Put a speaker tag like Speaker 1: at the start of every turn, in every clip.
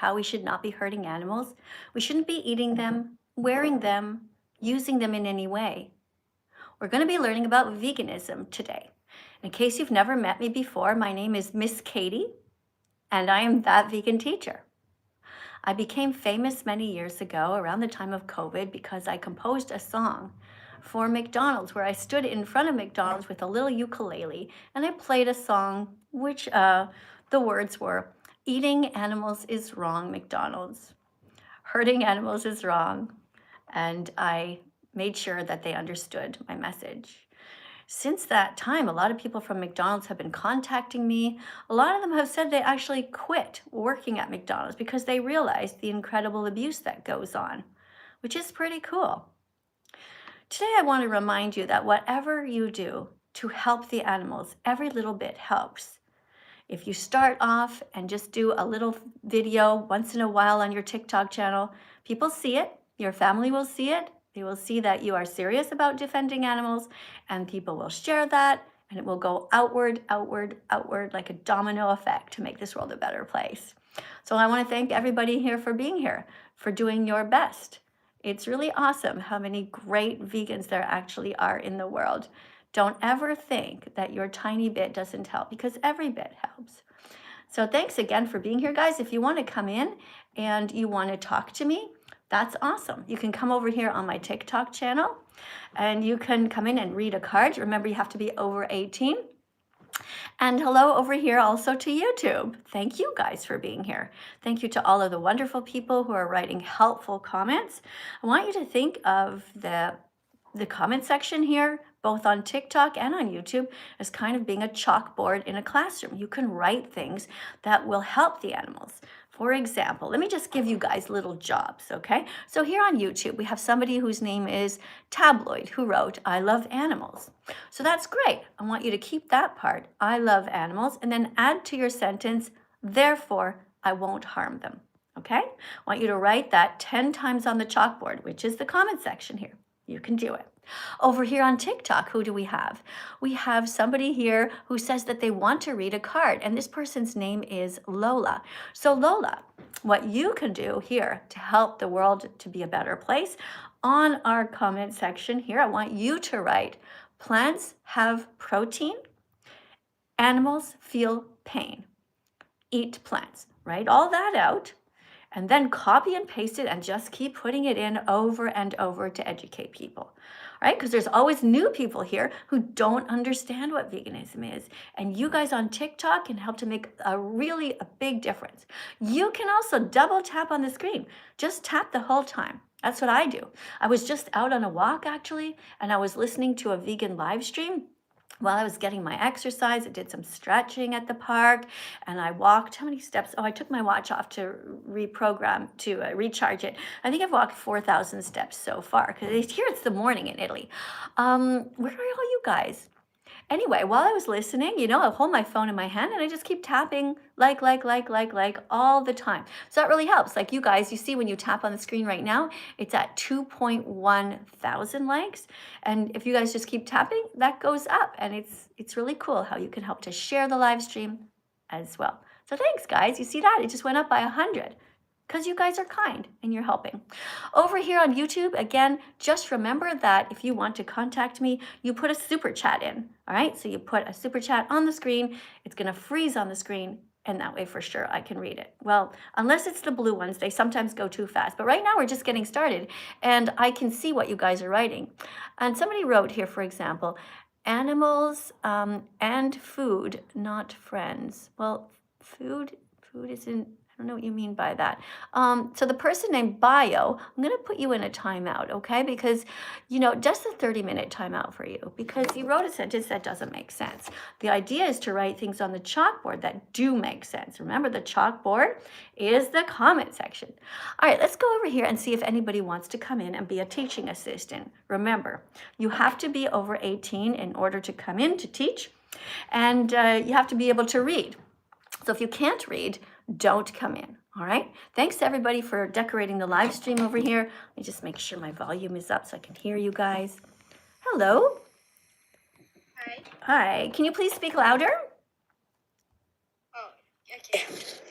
Speaker 1: how we should not be hurting animals. We shouldn't be eating them, wearing them, using them in any way. We're going to be learning about veganism today. In case you've never met me before, my name is Miss Katie, and I am That Vegan Teacher. I became famous many years ago around the time of COVID because I composed a song for McDonald's where I stood in front of McDonald's with a little ukulele and I played a song which the words were, "Eating animals is wrong, McDonald's. Hurting animals is wrong." And I made sure that they understood my message. Since that time, a lot of people from McDonald's have been contacting me. A lot of them have said they actually quit working at McDonald's because they realized the incredible abuse that goes on, which is pretty cool. Today, I want to remind you that whatever you do to help the animals, every little bit helps. If you start off and just do a little video once in a while on your TikTok channel, people see it, your family will see it, they will see that you are serious about defending animals, and people will share that, and it will go outward, outward, outward like a domino effect to make this world a better place. So I want to thank everybody here for being here, for doing your best. It's really awesome how many great vegans there actually are in the world. Don't ever think that your tiny bit doesn't help, because every bit helps. So thanks again for being here, guys. If you want to come in and you want to talk to me, that's awesome. You can come over here on my TikTok channel and you can come in and read a card. Remember, you have to be over 18. And hello over here also to YouTube. Thank you guys for being here. Thank you to all of the wonderful people who are writing helpful comments. I want you to think of the comment section here, both on TikTok and on YouTube, as kind of being a chalkboard in a classroom. You can write things that will help the animals. For example, let me just give you guys little jobs, okay? So here on YouTube, we have somebody whose name is Tabloid who wrote, "I love animals." So that's great. I want you to keep that part, "I love animals," and then add to your sentence, "Therefore, I won't harm them." Okay? I want you to write that 10 times on the chalkboard, which is the comment section here. You can do it. Over here on TikTok, who do we have? We have somebody here who says that they want to read a card, and this person's name is Lola. So Lola, what you can do here to help the world to be a better place, on our comment section here, I want you to write, "Plants have protein, animals feel pain. Eat plants." Write all that out. And then copy and paste it and just keep putting it in over and over to educate people, right? Because there's always new people here who don't understand what veganism is. And you guys on TikTok can help to make a big difference. You can also double tap on the screen. Just tap the whole time. That's what I do. I was just out on a walk actually, and I was listening to a vegan live stream. While I was getting my exercise, I did some stretching at the park, and I walked, how many steps? Oh, I took my watch off to recharge it. I think I've walked 4,000 steps so far, because here it's the morning in Italy. Where are all you guys? Anyway, while I was listening, I hold my phone in my hand and I just keep tapping like all the time. So that really helps. Like you guys, you see when you tap on the screen right now, it's at 2.1 thousand likes. And if you guys just keep tapping, that goes up. And it's really cool how you can help to share the live stream as well. So thanks, guys. You see that? It just went up by 100. Because you guys are kind and you're helping. Over here on YouTube, again, just remember that if you want to contact me, you put a super chat in, all right? So you put a super chat on the screen, it's gonna freeze on the screen, and that way for sure I can read it. Well, unless it's the blue ones, they sometimes go too fast. But right now we're just getting started, and I can see what you guys are writing. And somebody wrote here, for example, "Animals and food, not friends." Well, food isn't, I don't know what you mean by that. So the person named Bio, I'm going to put you in a timeout, okay? Because, just a 30-minute timeout for you, because you wrote a sentence that doesn't make sense. The idea is to write things on the chalkboard that do make sense. Remember, the chalkboard is the comment section. All right, let's go over here and see if anybody wants to come in and be a teaching assistant. Remember, you have to be over 18 in order to come in to teach, and you have to be able to read. So if you can't read, don't come in, all right? Thanks to everybody for decorating the live stream over here. Let me just make sure my volume is up so I can hear you guys. Hello.
Speaker 2: Hi.
Speaker 1: Hi. Can you please speak louder?
Speaker 2: Oh, okay.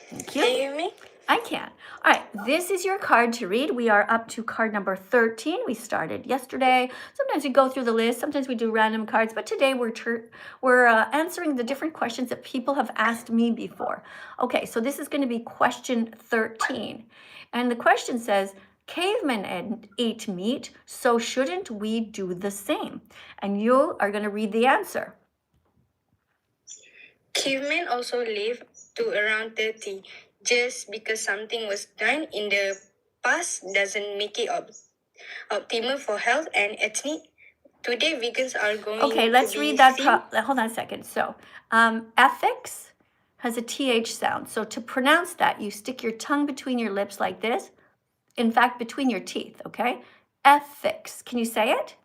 Speaker 1: Thank you.
Speaker 2: Can you hear me?
Speaker 1: I can. All right, this is your card to read. We are up to card number 13. We started yesterday. Sometimes we go through the list. Sometimes we do random cards. But today we're answering the different questions that people have asked me before. Okay, so this is going to be question 13. And the question says, cavemen ate meat, so shouldn't we do the same? And you are going to read the answer.
Speaker 3: Cavemen also live to around 30. Just because something was done in the past doesn't make it optimal for health and ethnic. Today, vegans are going
Speaker 1: Okay, let's read that. Hold on a second. So, ethics has a TH sound. So to pronounce that, you stick your tongue between your lips like this. In fact, between your teeth, okay? Ethics. Can you say it?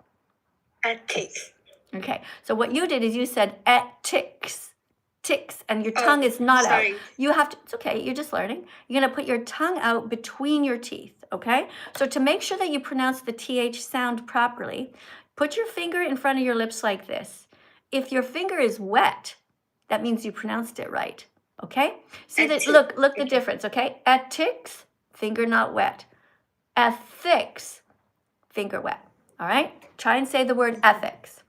Speaker 3: Ethics.
Speaker 1: Okay, so what you did is you said ethics. Ticks, and your tongue is not out. You have to, it's okay, you're just learning. You're gonna put your tongue out between your teeth, okay? So to make sure that you pronounce the TH sound properly, put your finger in front of your lips like this. If your finger is wet, that means you pronounced it right, okay? See that, look the difference, okay? Ethics, finger not wet. Ethics, finger wet, all right? Try and say the word ethics.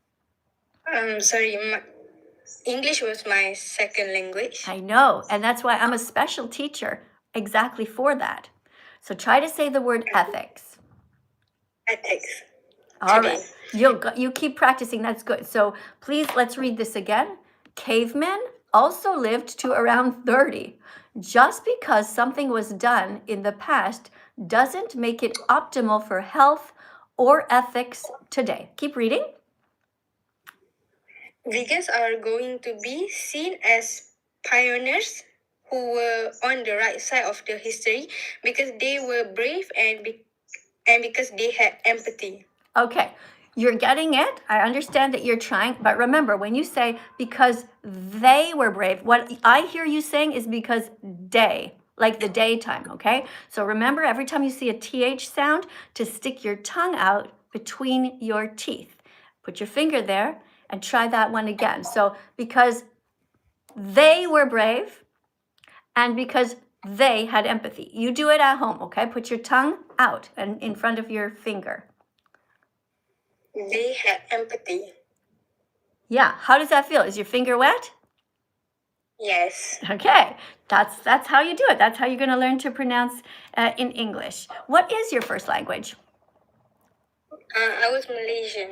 Speaker 3: English was my second language.
Speaker 1: I know, and that's why I'm a special teacher exactly for that. So try to say the word ethics.
Speaker 3: Ethics.
Speaker 1: All right, you keep practicing, that's good. So please, let's read this again. Cavemen also lived to around 30. Just because something was done in the past doesn't make it optimal for health or ethics today. Keep reading.
Speaker 3: Vegans are going to be seen as pioneers who were on the right side of the history because they were brave and because they had empathy.
Speaker 1: Okay, you're getting it. I understand that you're trying, but remember when you say because they were brave, what I hear you saying is because day, like the daytime, okay? So remember every time you see a TH sound to stick your tongue out between your teeth. Put your finger there and try that one again. So because they were brave and because they had empathy. You do it at home, okay? Put your tongue out and in front of your finger.
Speaker 3: They had empathy.
Speaker 1: Yeah, how does that feel? Is your finger wet?
Speaker 3: Yes.
Speaker 1: Okay, that's how you do it. That's how you're going to learn to pronounce in English. What is your first language?
Speaker 3: I was Malaysian.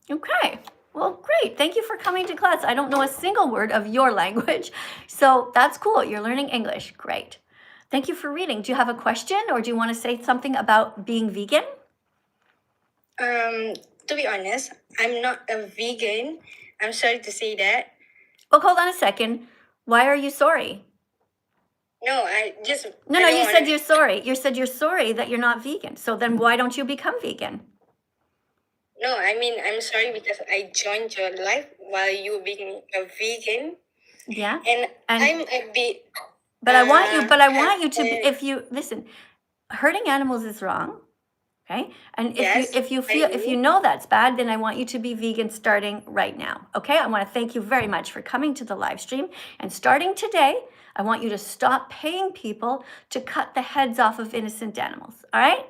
Speaker 1: Okay. Well, great. Thank you for coming to class. I don't know a single word of your language, so that's cool. You're learning English. Great. Thank you for reading. Do you have a question or do you want to say something about being vegan?
Speaker 3: To be honest, I'm not a vegan. I'm sorry to say that.
Speaker 1: Well, hold on a second. Why are you sorry?
Speaker 3: No,
Speaker 1: No, you said you're sorry. You said you're sorry that you're not vegan. So then why don't you become vegan?
Speaker 3: No, I mean, I'm sorry because I joined your life while you were being a vegan.
Speaker 1: Yeah.
Speaker 3: And I'm a bit.
Speaker 1: But I want you to, if you, listen, hurting animals is wrong. Okay. And if you know that's bad, then I want you to be vegan starting right now. Okay. I want to thank you very much for coming to the live stream. And starting today, I want you to stop paying people to cut the heads off of innocent animals. All right.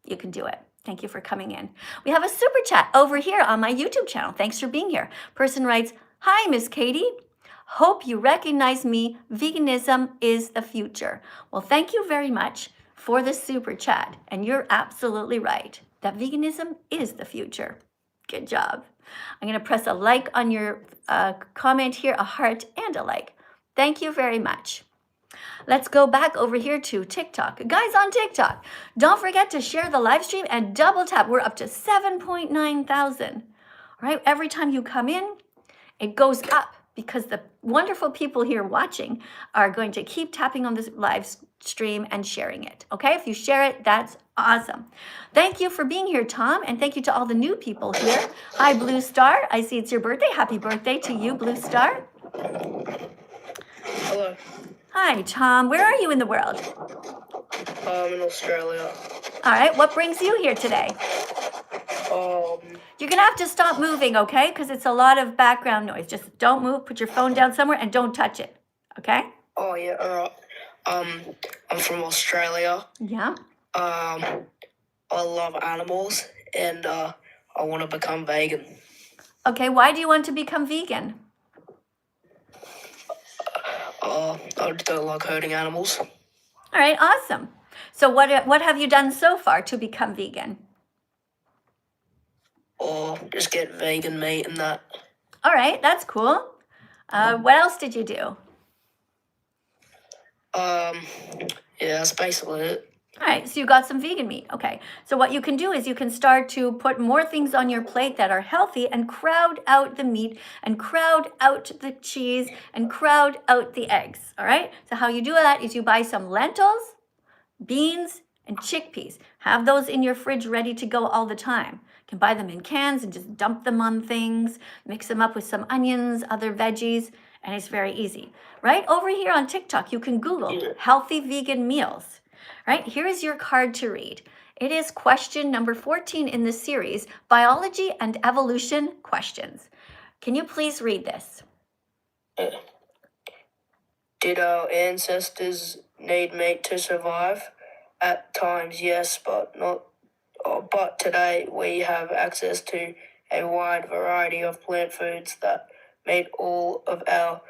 Speaker 1: You can do it. Thank you for coming in. We have a super chat over here on my YouTube channel. Thanks for being here. Person writes, "Hi, Miss Katie. Hope you recognize me. Veganism is the future." Well, thank you very much for the super chat. And you're absolutely right that veganism is the future. Good job. I'm going to press a like on your comment here, a heart and a like. Thank you very much. Let's go back over here to TikTok. Guys on TikTok, don't forget to share the live stream and double tap. We're up to 7.9 thousand. All right, every time you come in, it goes up because the wonderful people here watching are going to keep tapping on this live stream and sharing it. Okay, if you share it, that's awesome. Thank you for being here, Tom, and thank you to all the new people here. Hi, Blue Star. I see it's your birthday. Happy birthday to you, Blue Star.
Speaker 4: Hello.
Speaker 1: Hi, Tom. Where are you in the world?
Speaker 4: In Australia.
Speaker 1: All right, what brings you here today? You're going to have to stop moving, okay? Because it's a lot of background noise. Just don't move. Put your phone down somewhere and don't touch it, okay?
Speaker 4: Oh, yeah, all right. I'm from Australia.
Speaker 1: Yeah.
Speaker 4: I love animals, and I want to become vegan.
Speaker 1: Okay, why do you want to become vegan?
Speaker 4: I don't like hurting animals.
Speaker 1: All right, awesome. So what have you done so far to become vegan?
Speaker 4: Or just get vegan meat and that.
Speaker 1: All right, that's cool. What else did you do?
Speaker 4: Yeah, that's basically it.
Speaker 1: All right, so you got some vegan meat. Okay, so what you can do is you can start to put more things on your plate that are healthy and crowd out the meat and crowd out the cheese and crowd out the eggs. All right, so how you do that is you buy some lentils, beans, and chickpeas. Have those in your fridge ready to go all the time. You can buy them in cans and just dump them on things, mix them up with some onions, other veggies, and it's very easy. Right over here on TikTok, you can Google healthy vegan meals. Right, here is your card to read. It is question number 14 in the series, Biology and Evolution Questions. Can you please read this?
Speaker 4: Did our ancestors need meat to survive? At times, yes, but not. But today we have access to a wide variety of plant foods that meet all of our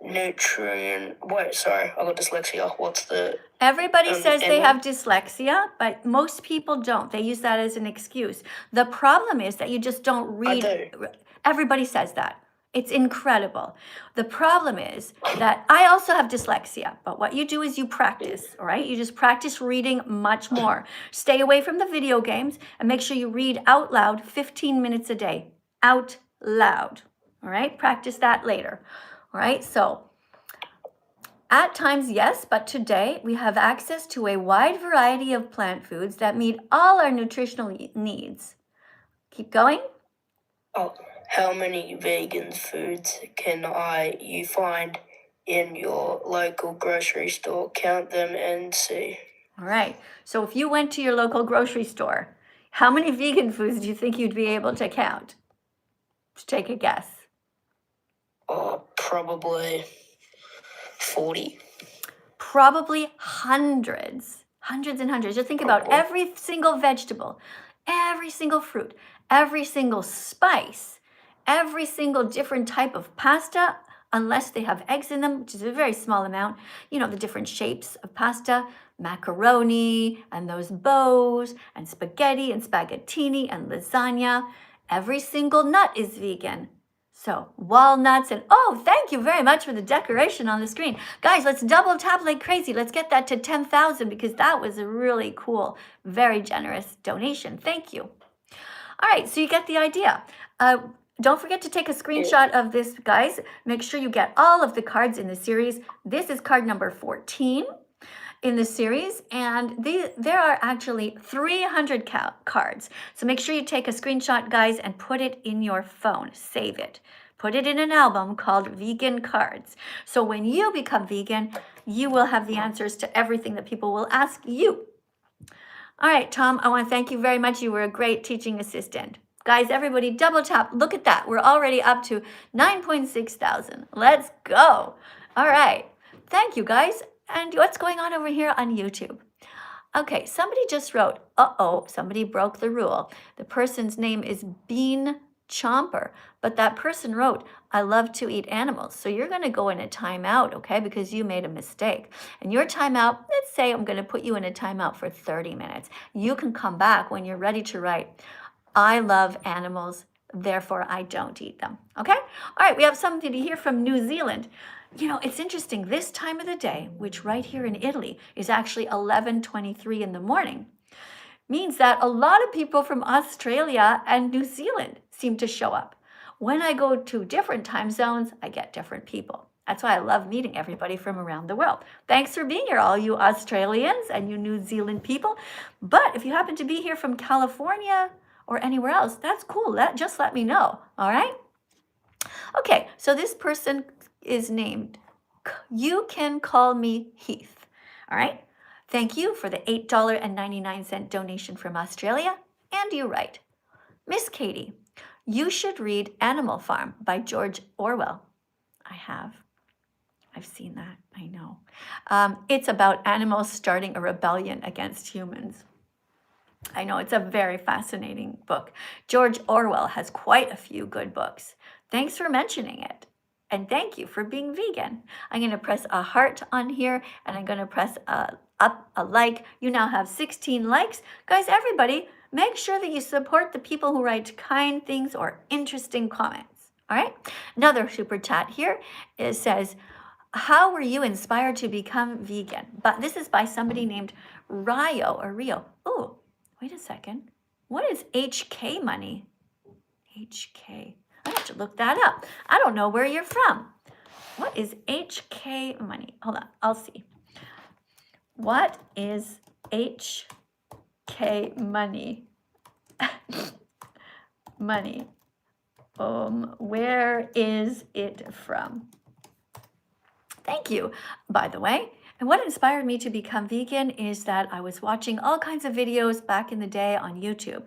Speaker 4: nutrient. Wait, sorry, I got dyslexia. What's the?
Speaker 1: Everybody says they have dyslexia, but most people don't. They use that as an excuse. The problem is that you just don't read.
Speaker 4: I do.
Speaker 1: Everybody says that. It's incredible. The problem is that I also have dyslexia, but what you do is you practice, all right? You just practice reading much more. Stay away from the video games and make sure you read out loud 15 minutes a day. Out loud, all right? Practice that later, all right? So at times, yes, but today we have access to a wide variety of plant foods that meet all our nutritional needs. Keep going.
Speaker 4: Oh, how many vegan foods can you find in your local grocery store? Count them and see.
Speaker 1: All right. So if you went to your local grocery store, how many vegan foods do you think you'd be able to count? Just take a guess.
Speaker 4: Probably 40.
Speaker 1: Probably hundreds and hundreds. Just think about every single vegetable, every single fruit, every single spice, every single different type of pasta, unless they have eggs in them, which is a very small amount. You know, the different shapes of pasta, macaroni, and those bows, and spaghetti, and spaghettini, and lasagna. Every single nut is vegan. So walnuts and, oh, thank you very much for the decoration on the screen. Guys, let's double tap like crazy. Let's get that to 10,000 because that was a really cool, very generous donation. Thank you. All right, so you get the idea. Don't forget to take a screenshot of this, guys. Make sure you get all of the cards in the series. This is card number 14 in the series, and there are actually 300 cards. So make sure you take a screenshot, guys, and put it in your phone. Save it. Put it in an album called Vegan Cards. So when you become vegan, you will have the answers to everything that people will ask you. All right, Tom, I want to thank you very much. You were a great teaching assistant. Guys, everybody double tap. Look at that. We're already up to 9.6 thousand. Let's go. All right. Thank you, guys. And what's going on over here on YouTube? Okay, somebody just wrote, uh-oh, somebody broke the rule. The person's name is Bean Chomper, but that person wrote, I love to eat animals. So you're going to go in a timeout, okay, because you made a mistake. And your timeout, let's say I'm going to put you in a timeout for 30 minutes. You can come back when you're ready to write, I love animals, therefore I don't eat them, okay? All right, we have somebody here from New Zealand. You know, it's interesting, this time of the day, which right here in Italy is actually 11:23 in the morning, means that a lot of people from Australia and New Zealand seem to show up. When I go to different time zones, I get different people. That's why I love meeting everybody from around the world. Thanks for being here, all you Australians and you New Zealand people. But if you happen to be here from California or anywhere else, that's cool. Just let me know, all right? Okay, so this person is named, you can call me Heath, all right? Thank you for the $8.99 donation from Australia, and you write, Miss Katie, you should read Animal Farm by George Orwell. I have. I've seen that, I know. It's about animals starting a rebellion against humans. I know, it's a very fascinating book. George Orwell has quite a few good books. Thanks for mentioning it. And thank you for being vegan. I'm going to press a heart on here, and I'm going to press a like. You now have 16 likes. Guys, everybody, make sure that you support the people who write kind things or interesting comments. All right? Another super chat here. It says, how were you inspired to become vegan? But this is by somebody named Rio. Oh, wait a second. What is HK money? HK. I have to look that up. I don't know where you're from. What is HK money? Hold on, I'll see. What is HK money? Money. Where is it from? Thank you, by the way. And what inspired me to become vegan is that I was watching all kinds of videos back in the day on YouTube.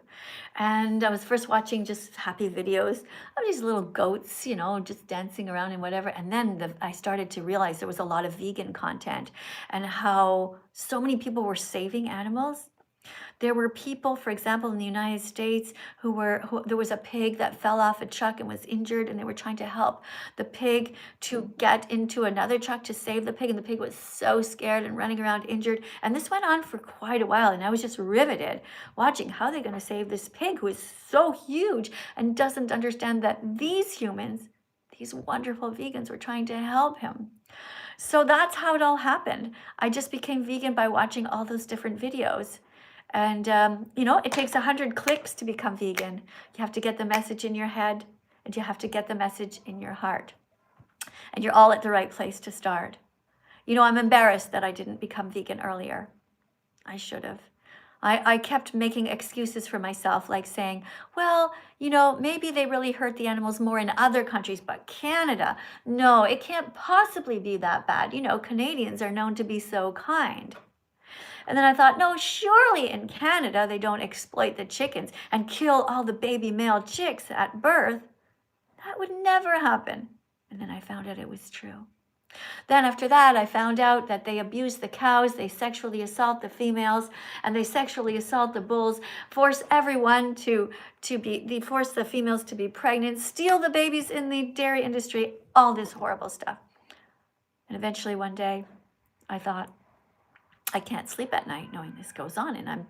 Speaker 1: And I was first watching just happy videos of these little goats, you know, just dancing around and whatever. And then I started to realize there was a lot of vegan content and how so many people were saving animals. There were people, for example, in the United States who there was a pig that fell off a truck and was injured, and they were trying to help the pig to get into another truck to save the pig, and the pig was so scared and running around injured. And this went on for quite a while, and I was just riveted watching how they're going to save this pig who is so huge and doesn't understand that these humans, these wonderful vegans, were trying to help him. So that's how it all happened. I just became vegan by watching all those different videos. And, you know, it takes 100 clicks to become vegan. You have to get the message in your head, and you have to get the message in your heart. And you're all at the right place to start. You know, I'm embarrassed that I didn't become vegan earlier. I should have. I kept making excuses for myself, like saying, well, you know, maybe they really hurt the animals more in other countries, but Canada, no, it can't possibly be that bad. You know, Canadians are known to be so kind. And then I thought, no, surely in Canada they don't exploit the chickens and kill all the baby male chicks at birth. That would never happen. And then I found out it was true. Then after that, I found out that they abuse the cows, they sexually assault the females, and they sexually assault the bulls, force everyone force the females to be pregnant, steal the babies in the dairy industry, all this horrible stuff. And eventually one day, I thought, I can't sleep at night knowing this goes on, and I'm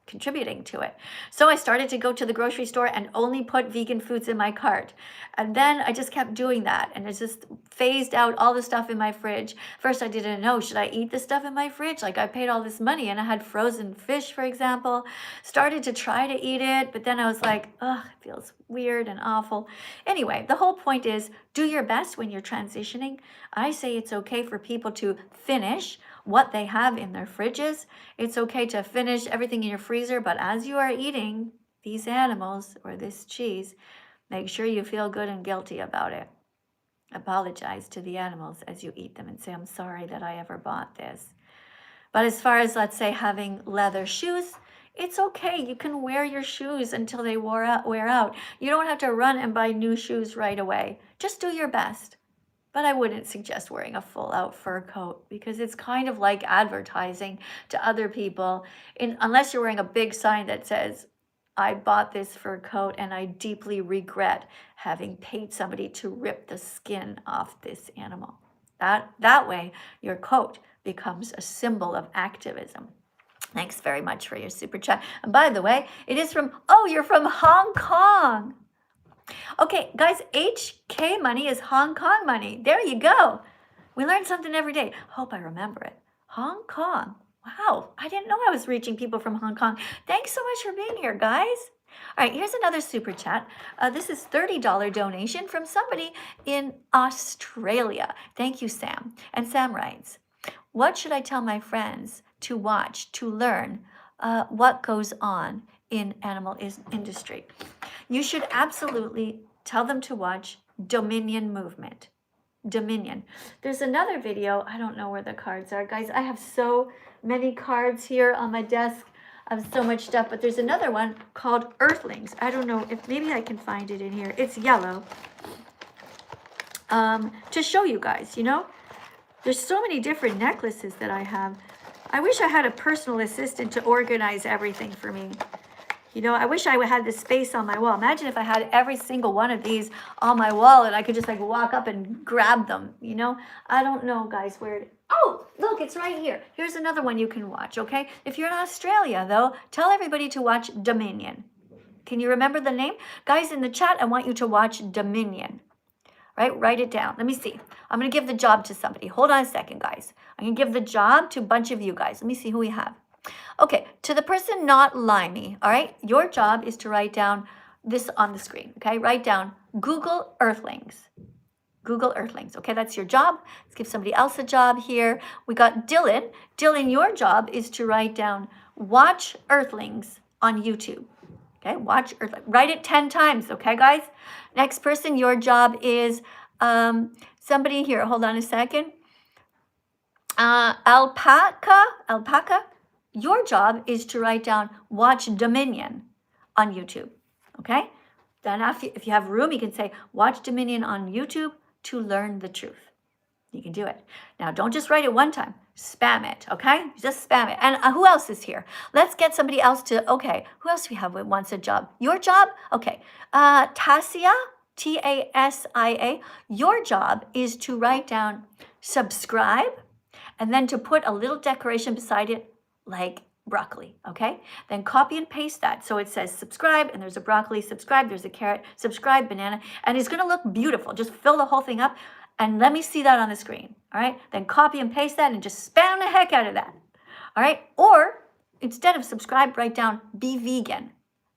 Speaker 1: contributing to it. So I started to go to the grocery store and only put vegan foods in my cart. And then I just kept doing that, and it just phased out all the stuff in my fridge. First, I didn't know, should I eat the stuff in my fridge? Like, I paid all this money, and I had frozen fish, for example. Started to try to eat it, but then I was like, ugh, it feels weird and awful. Anyway, the whole point is, do your best when you're transitioning. I say it's okay for people to finish what they have in their fridges. It's okay to finish everything in your freezer, but as you are eating these animals or this cheese, make sure you feel good and guilty about it. Apologize to the animals as you eat them and say, I'm sorry that I ever bought this. But as far as, let's say, having leather shoes, it's okay. You can wear your shoes until they wear out. You don't have to run and buy new shoes right away. Just do your best. But I wouldn't suggest wearing a full-out fur coat because it's kind of like advertising to other people, unless you're wearing a big sign that says, I bought this fur coat and I deeply regret having paid somebody to rip the skin off this animal. That way, your coat becomes a symbol of activism. Thanks very much for your super chat. And by the way, it is from, oh, you're from Hong Kong. Okay, guys, HK money is Hong Kong money. There you go. We learn something every day. Hope I remember it. Hong Kong. Wow, I didn't know I was reaching people from Hong Kong. Thanks so much for being here, guys. All right, here's another super chat. This is $30 donation from somebody in Australia. Thank you, Sam. And Sam writes, what should I tell my friends to watch, to learn what goes on in animal industry? You should absolutely tell them to watch Dominion Movement. Dominion. There's another video. I don't know where the cards are. Guys, I have so many cards here on my desk. I have so much stuff, but there's another one called Earthlings. I don't know if maybe I can find it in here. It's yellow. To show you guys, you know, There's so many different necklaces that I have. I wish I had a personal assistant to organize everything for me. You know, I wish I had the space on my wall. Imagine if I had every single one of these on my wall and I could just like walk up and grab them, you know? I don't know, guys, where it... Oh, look, it's right here. Here's another one you can watch, okay? If you're in Australia, though, tell everybody to watch Dominion. Can you remember the name? Guys, in the chat, I want you to watch Dominion. Right? Write it down. Let me see. I'm going to give the job to somebody. Hold on a second, guys. I'm going to give the job to a bunch of you guys. Let me see who we have. Okay, to the person not limey, all right? Your job is to write down this on the screen, okay? Write down Google Earthlings. Google Earthlings, okay? That's your job. Let's give somebody else a job here. We got Dylan. Dylan, your job is to write down Watch Earthlings on YouTube. Okay, watch Earthlings. Write it 10 times, okay, guys? Next person, your job is somebody here. Hold on a second. Alpaca. Your job is to write down Watch Dominion on YouTube, okay? Then if you have room, you can say Watch Dominion on YouTube to learn the truth. You can do it. Now, don't just write it one time. Spam it, okay? Just spam it. And who else is here? Let's get somebody else to, okay, who else we have that wants a job? Your job? Okay. Tasia, Tasia, your job is to write down subscribe and then to put a little decoration beside it like broccoli, okay? Then copy and paste that. So it says subscribe, and there's a broccoli, subscribe, there's a carrot, subscribe, banana, and it's gonna look beautiful. Just fill the whole thing up, and let me see that on the screen, all right? Then copy and paste that, and just spam the heck out of that, all right? Or, instead of subscribe, write down be vegan,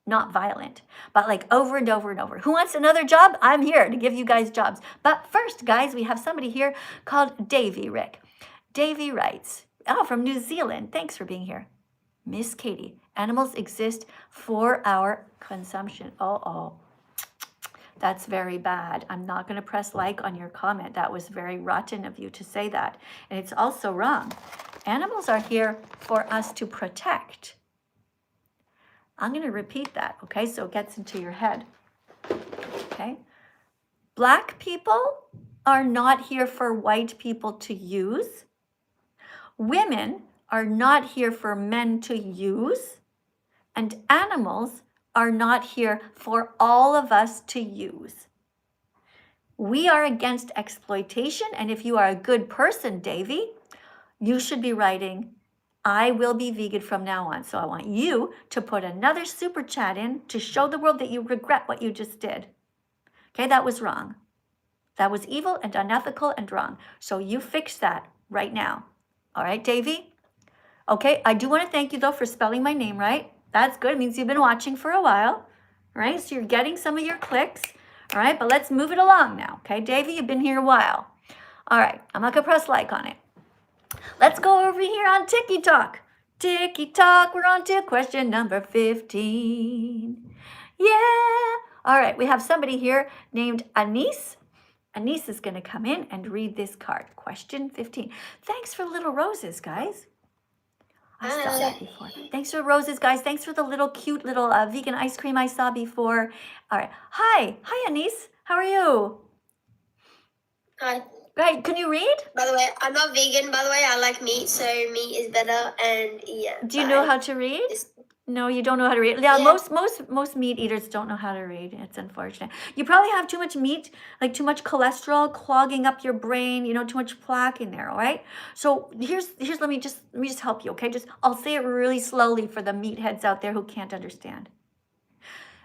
Speaker 1: not violent, but like over and over and over. Who wants another job? I'm here to give you guys jobs. But first, guys, we have somebody here called Davy Rick. Davy writes, oh, from New Zealand. Thanks for being here. Miss Katie, animals exist for our consumption. Oh, that's very bad. I'm not going to press like on your comment. That was very rotten of you to say that. And it's also wrong. Animals are here for us to protect. I'm going to repeat that, okay? So it gets into your head, okay? Black people are not here for white people to use. Women are not here for men to use, and animals are not here for all of us to use. We are against exploitation, and if you are a good person, Davy, you should be writing, I will be vegan from now on. So I want you to put another super chat in to show the world that you regret what you just did. Okay, that was wrong. That was evil and unethical and wrong. So you fix that right now. All right, Davy? Okay, I do want to thank you, though, for spelling my name right. That's good. It means you've been watching for a while, right? So you're getting some of your clicks, all right? But let's move it along now, okay? Davy, you've been here a while. All right, I'm not going to press like on it. Let's go over here on Tiki Talk. Tiki Talk, we're on to question number 15. Yeah. All right, we have somebody here named Anise. Anise is going to come in and read this card. Question 15. Thanks for little roses, guys. I saw that before. Thanks for roses, guys. Thanks for the little cute little vegan ice cream I saw before. All right. Hi, Anise. How are you?
Speaker 2: Hi.
Speaker 1: Right. Can you read?
Speaker 2: By the way, I'm not vegan. By the way, I like meat, so meat is better. And yeah.
Speaker 1: Do you know how to read? No, you don't know how to read. Yeah, most meat eaters don't know how to read. It's unfortunate. You probably have too much meat, like too much cholesterol clogging up your brain, too much plaque in there, all right? So here's let me just help you, okay? I'll say it really slowly for the meatheads out there who can't understand.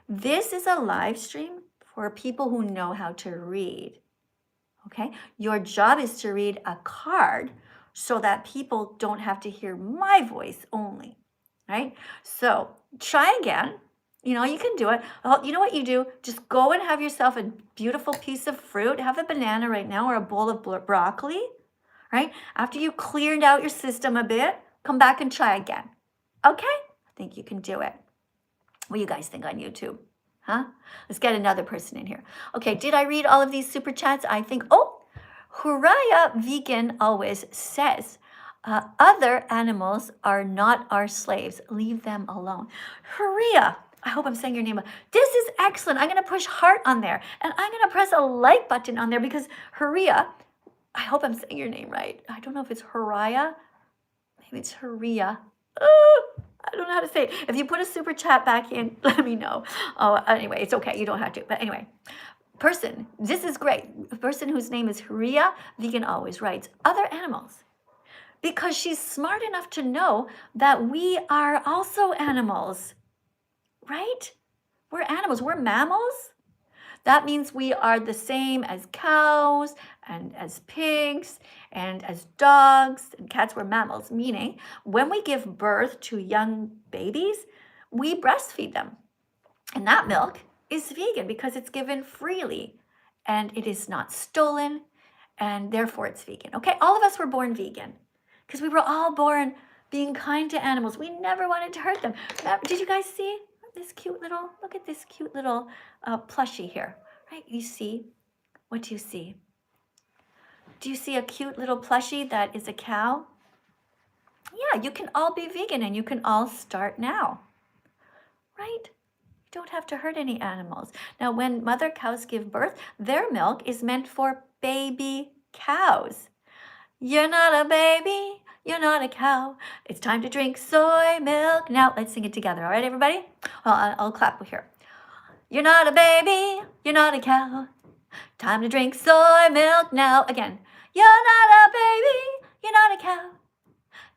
Speaker 1: This is a live stream for people who know how to read. Okay? Your job is to read a card so that people don't have to hear my voice only. Right? So try again. You can do it. You know what you do? Just go and have yourself a beautiful piece of fruit. Have a banana right now or a bowl of broccoli. Right? After you cleared out your system a bit, come back and try again. Okay? I think you can do it. What do you guys think on YouTube? Huh? Let's get another person in here. Okay, did I read all of these super chats? I think, Hurraya Vegan always says, other animals are not our slaves. Leave them alone. Huria, I hope I'm saying your name. This is excellent. I'm going to push heart on there. And I'm going to press a like button on there because Huria, I hope I'm saying your name right. I don't know if it's Haraya. Maybe it's Haria. I don't know how to say it. If you put a super chat back in, let me know. Oh, anyway, it's okay. You don't have to. But anyway, person, this is great. A person whose name is Haria, vegan always writes other animals. Because she's smart enough to know that we are also animals, right? We're animals. We're mammals. That means we are the same as cows and as pigs and as dogs and cats. We're mammals, meaning when we give birth to young babies, we breastfeed them. And that milk is vegan because it's given freely and it is not stolen, and therefore it's vegan. Okay, all of us were born vegan because we were all born being kind to animals. We never wanted to hurt them. Did you guys see this cute little, look at this cute little plushie here, right? You see, what do you see? Do you see a cute little plushie that is a cow? Yeah, you can all be vegan and you can all start now, right? You don't have to hurt any animals. Now, when mother cows give birth, their milk is meant for baby cows. You're not a baby, you're not a cow. It's time to drink soy milk. Now, let's sing it together. All right, everybody? Well, I'll clap here. You're not a baby, you're not a cow. Time to drink soy milk now. Again. You're not a baby, you're not a cow.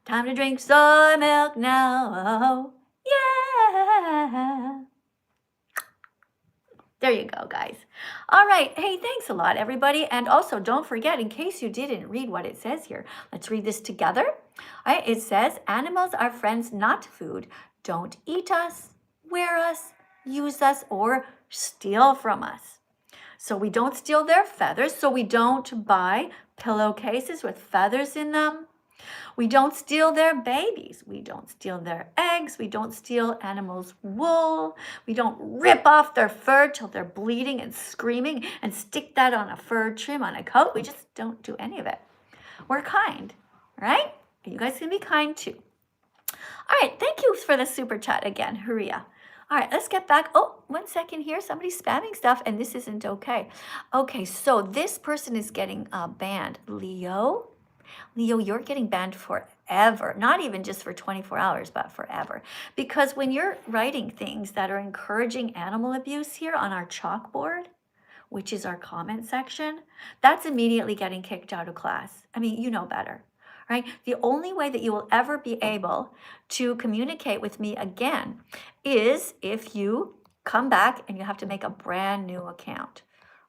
Speaker 1: Time to drink soy milk now. Yeah. There you go, guys. All right. Hey, thanks a lot, everybody. And also, don't forget, in case you didn't read what it says here, let's read this together. All right, it says, animals are friends, not food. Don't eat us, wear us, use us, or steal from us. So we don't steal their feathers, so we don't buy pillowcases with feathers in them. We don't steal their babies. We don't steal their eggs. We don't steal animals' wool. We don't rip off their fur till they're bleeding and screaming and stick that on a fur trim on a coat. We just don't do any of it. We're kind, right? And you guys can be kind too. All right, thank you for the super chat again, Huria. All right, let's get back. Oh, 1 second here. Somebody's spamming stuff, and this isn't okay. Okay, so this person is getting banned. Leo, you're getting banned forever. Not even just for 24 hours, but forever. Because when you're writing things that are encouraging animal abuse here on our chalkboard, which is our comment section, that's immediately getting kicked out of class. I mean, you know better. Right? The only way that you will ever be able to communicate with me again is if you come back and you have to make a brand new account.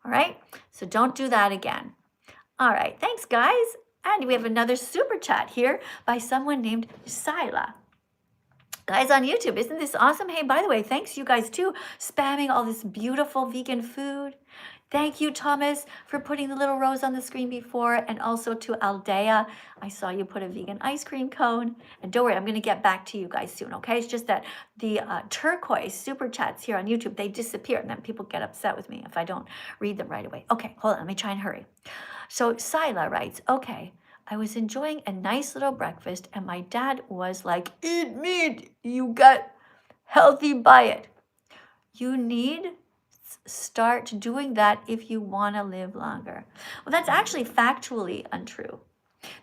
Speaker 1: All right? So don't do that again. All right. Thanks, guys. And we have another super chat here by someone named Sila. Guys on YouTube, isn't this awesome? Hey, by the way, thanks you guys too, spamming all this beautiful vegan food. Thank you, Thomas, for putting the little rose on the screen before, and also to Aldea. I saw you put a vegan ice cream cone. And don't worry, I'm going to get back to you guys soon, okay? It's just that the turquoise super chats here on YouTube, they disappear, and then people get upset with me if I don't read them right away. Okay, hold on, let me try and hurry. So Sila writes, okay, I was enjoying a nice little breakfast, and my dad was like, eat meat, you got healthy diet. You need start doing that if you want to live longer. Well, that's actually factually untrue.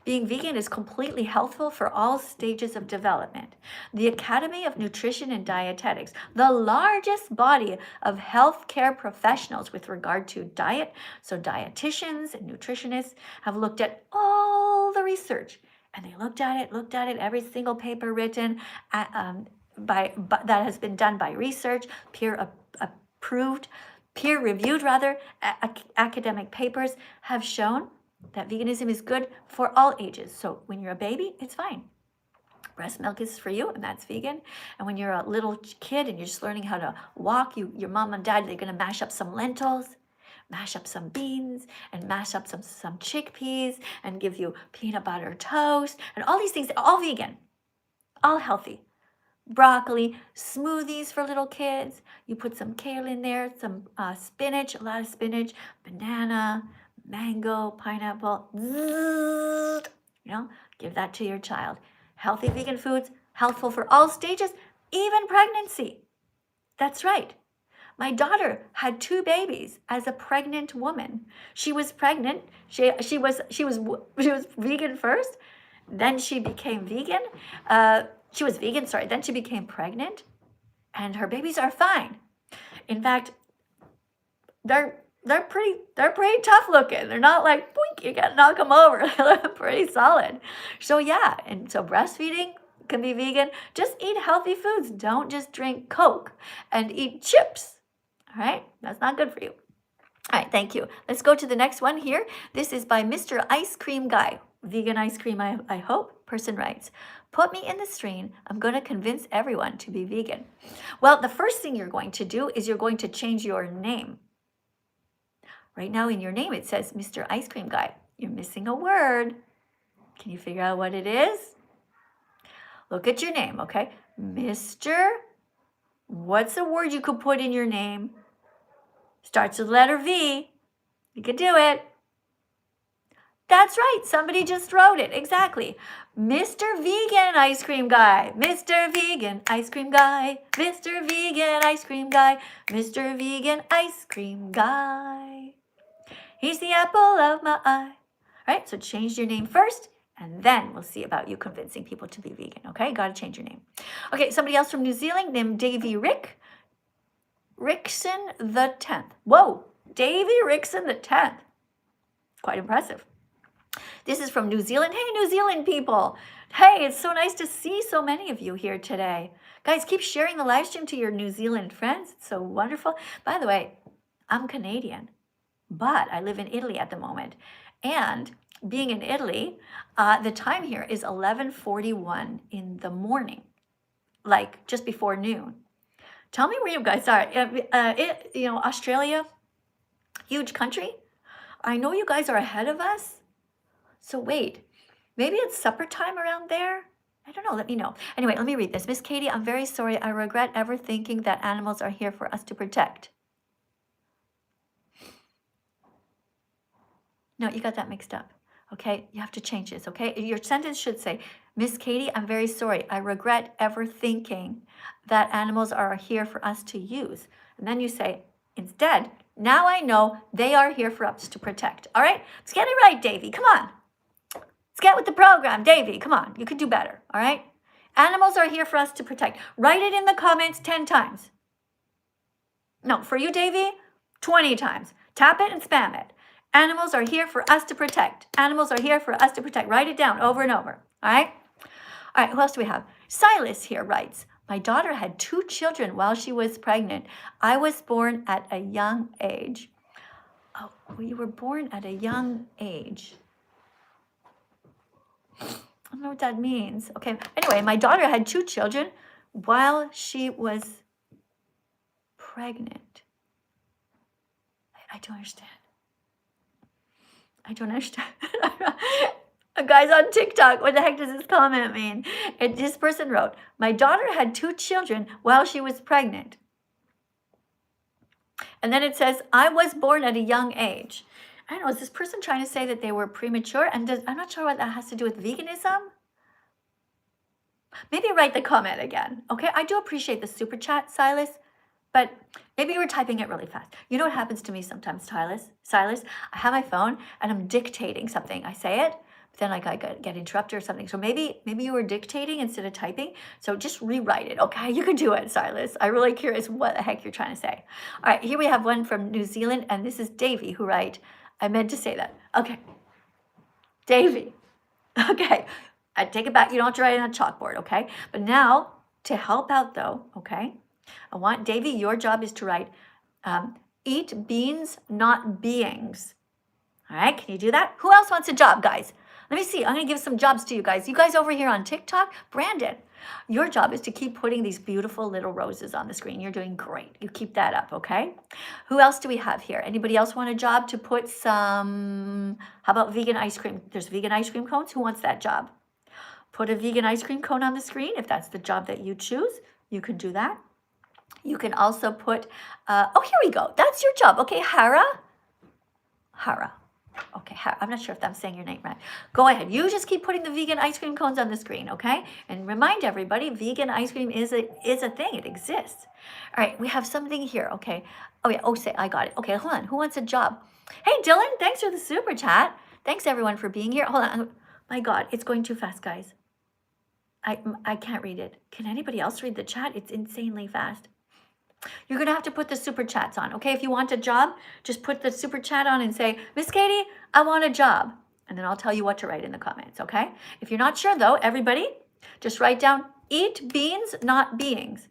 Speaker 1: Being vegan is completely healthful for all stages of development. The Academy of Nutrition and Dietetics, the largest body of healthcare professionals with regard to diet, so dietitians and nutritionists have looked at all the research, and they looked at it, every single paper written that has been done by research, peer-reviewed academic papers have shown that veganism is good for all ages. So when you're a baby, it's fine. Breast milk is for you, and that's vegan. And when you're a little kid and you're just learning how to walk, your mom and dad, they're going to mash up some lentils, mash up some beans, and mash up some chickpeas, and give you peanut butter toast, and all these things, all vegan, all healthy. Broccoli, smoothies for little kids. You put some kale in there, some spinach, a lot of spinach, banana, mango, pineapple. Give that to your child. Healthy vegan foods, healthful for all stages, even pregnancy. That's right. My daughter had 2 babies as a pregnant woman. She was pregnant. She was vegan first, then she became vegan. She was vegan, sorry. Then she became pregnant, and her babies are fine. In fact, they're pretty tough looking. They're not like, boink, you gotta knock them over. They're pretty solid. So yeah, and so breastfeeding can be vegan. Just eat healthy foods. Don't just drink Coke and eat chips. All right, that's not good for you. All right, thank you. Let's go to the next one here. This is by Mr. Ice Cream Guy. Vegan ice cream, I hope. Person writes, put me in the stream. I'm going to convince everyone to be vegan. Well, the first thing you're going to do is you're going to change your name. Right now in your name, it says Mr. Ice Cream Guy. You're missing a word. Can you figure out what it is? Look at your name, okay? Mr. What's a word you could put in your name? Starts with the letter V. You could do it. That's right. Somebody just wrote it. Exactly. Mr. Vegan Ice Cream Guy. Mr. Vegan Ice Cream Guy. Mr. Vegan Ice Cream Guy. Mr. Vegan Ice Cream Guy. He's the apple of my eye. All right, so change your name first, and then we'll see about you convincing people to be vegan, okay? Got to change your name. Okay, somebody else from New Zealand named Davy Rickson the 10th. Whoa, Davy Rickson the 10th. Quite impressive. This is from New Zealand. Hey, New Zealand people. Hey, it's so nice to see so many of you here today. Guys, keep sharing the live stream to your New Zealand friends. It's so wonderful. By the way, I'm Canadian, but I live in Italy at the moment. And being in Italy, the time here is 11:41 in the morning, like just before noon. Tell me where you guys are. Australia, huge country. I know you guys are ahead of us. So wait, maybe it's supper time around there? I don't know, let me know. Anyway, let me read this. Miss Katie, I'm very sorry. I regret ever thinking that animals are here for us to protect. No, you got that mixed up. Okay, you have to change this, okay? Your sentence should say, Miss Katie, I'm very sorry. I regret ever thinking that animals are here for us to use. And then you say, instead, now I know they are here for us to protect. All right, let's get it right, Davy. Come on. Let's get with the program, Davy. Come on, you could do better, all right? Animals are here for us to protect. Write it in the comments 10 times. No, for you, Davy, 20 times. Tap it and spam it. Animals are here for us to protect. Animals are here for us to protect. Write it down over and over, all right? All right, who else do we have? Silas here writes, my daughter had 2 children while she was pregnant. I was born at a young age. Oh, well, you were born at a young age. I don't know what that means. Okay, anyway, my daughter had 2 children while she was pregnant. I don't understand. I don't understand. Guys on TikTok, what the heck does this comment mean? This person wrote, my daughter had 2 children while she was pregnant. And then it says, I was born at a young age. I don't know, is this person trying to say that they were premature? And I'm not sure what that has to do with veganism. Maybe write the comment again, okay? I do appreciate the super chat, Silas, but maybe you were typing it really fast. You know what happens to me sometimes, Silas? I have my phone and I'm dictating something. I say it, but then like I get interrupted or something. So maybe you were dictating instead of typing. So just rewrite it, okay? You can do it, Silas. I'm really curious what the heck you're trying to say. All right, here we have one from New Zealand, and this is Davy who write, I meant to say that. Okay, Davy. Okay, I take it back. You don't have to write it on a chalkboard, okay? But now, to help out though, okay, I want, Davy, your job is to write, eat beans, not beings. All right, can you do that? Who else wants a job, guys? Let me see. I'm going to give some jobs to you guys. You guys over here on TikTok, Brandon, your job is to keep putting these beautiful little roses on the screen. You're doing great. You keep that up, okay? Who else do we have here? Anybody else want a job to put some, how about vegan ice cream? There's vegan ice cream cones. Who wants that job? Put a vegan ice cream cone on the screen. If that's the job that you choose, you can do that. You can also put, oh, here we go. That's your job. Okay, Hara. Okay, I'm not sure if I'm saying your name right. Go ahead. You just keep putting the vegan ice cream cones on the screen, okay? And remind everybody, vegan ice cream is a thing. It exists. All right, we have something here, okay? Oh, yeah. Oh, say, I got it. Okay, hold on. Who wants a job? Hey, Dylan, thanks for the super chat. Thanks, everyone, for being here. Hold on. My God, it's going too fast, guys. I can't read it. Can anybody else read the chat? It's insanely fast. You're going to have to put the super chats on, okay? If you want a job, just put the super chat on and say, Miss Katie, I want a job. And then I'll tell you what to write in the comments, okay? If you're not sure, though, everybody, just write down, eat beans, not beings.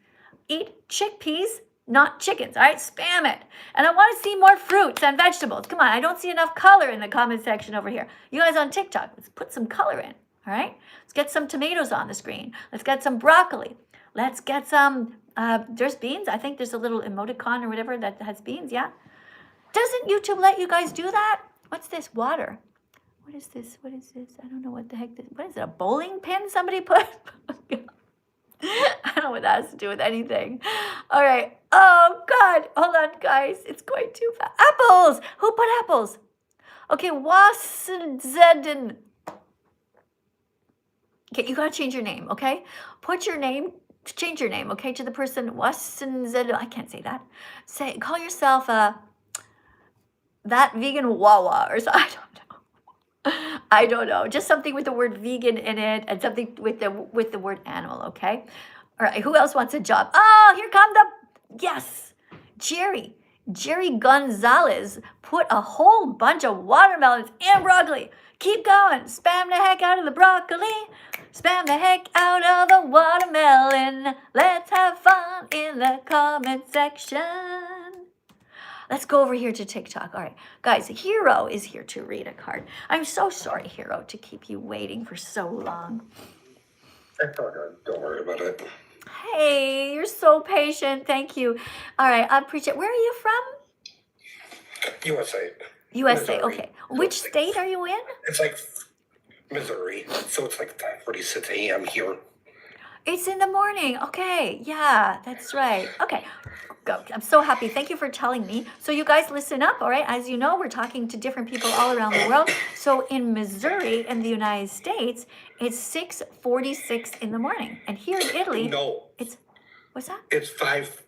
Speaker 1: Eat chickpeas, not chickens, all right? Spam it. And I want to see more fruits and vegetables. Come on, I don't see enough color in the comment section over here. You guys on TikTok, let's put some color in, all right? Let's get some tomatoes on the screen. Let's get some broccoli. Let's get some... there's beans. I think there's a little emoticon or whatever that has beans, yeah? Doesn't YouTube let you guys do that? What's this? Water. What is this? What is this? I don't know what the heck this... What is it? A bowling pin somebody put? I don't know what that has to do with anything. All right. Oh, God. Hold on, guys. It's going too fast. Apples! Who put apples? Okay, Wasenzeden. Okay, you gotta change your name, okay? Put your name... Change your name, okay, to the person, I can't say that. Call yourself that vegan wawa or so. I don't know. Just something with the word vegan in it and something with the word animal, okay? All right, who else wants a job? Oh, here come yes, Jerry Gonzalez put a whole bunch of watermelons and broccoli. Keep going. Spam the heck out of the broccoli. Spam the heck out of the watermelon. Let's have fun in the comment section. Let's go over here to TikTok. All right, guys, Hero is here to read a card. I'm so sorry, Hero, to keep you waiting for so long.
Speaker 5: Don't worry about it.
Speaker 1: Hey, you're so patient. Thank you. All right, I appreciate. Where are you from?
Speaker 5: USA.
Speaker 1: USA.
Speaker 5: Missouri.
Speaker 1: Okay. Which state are you in?
Speaker 5: It's like Missouri, so it's like 5:46 a.m. here.
Speaker 1: It's in the morning. Okay. Yeah, that's right. Okay. Go. I'm so happy. Thank you for telling me. So you guys listen up, all right? As you know, we're talking to different people all around the world. So in Missouri, in the United States, it's 6:46 in the morning. And here in Italy,
Speaker 5: No,
Speaker 1: it's, what's that?
Speaker 5: it's 5:46.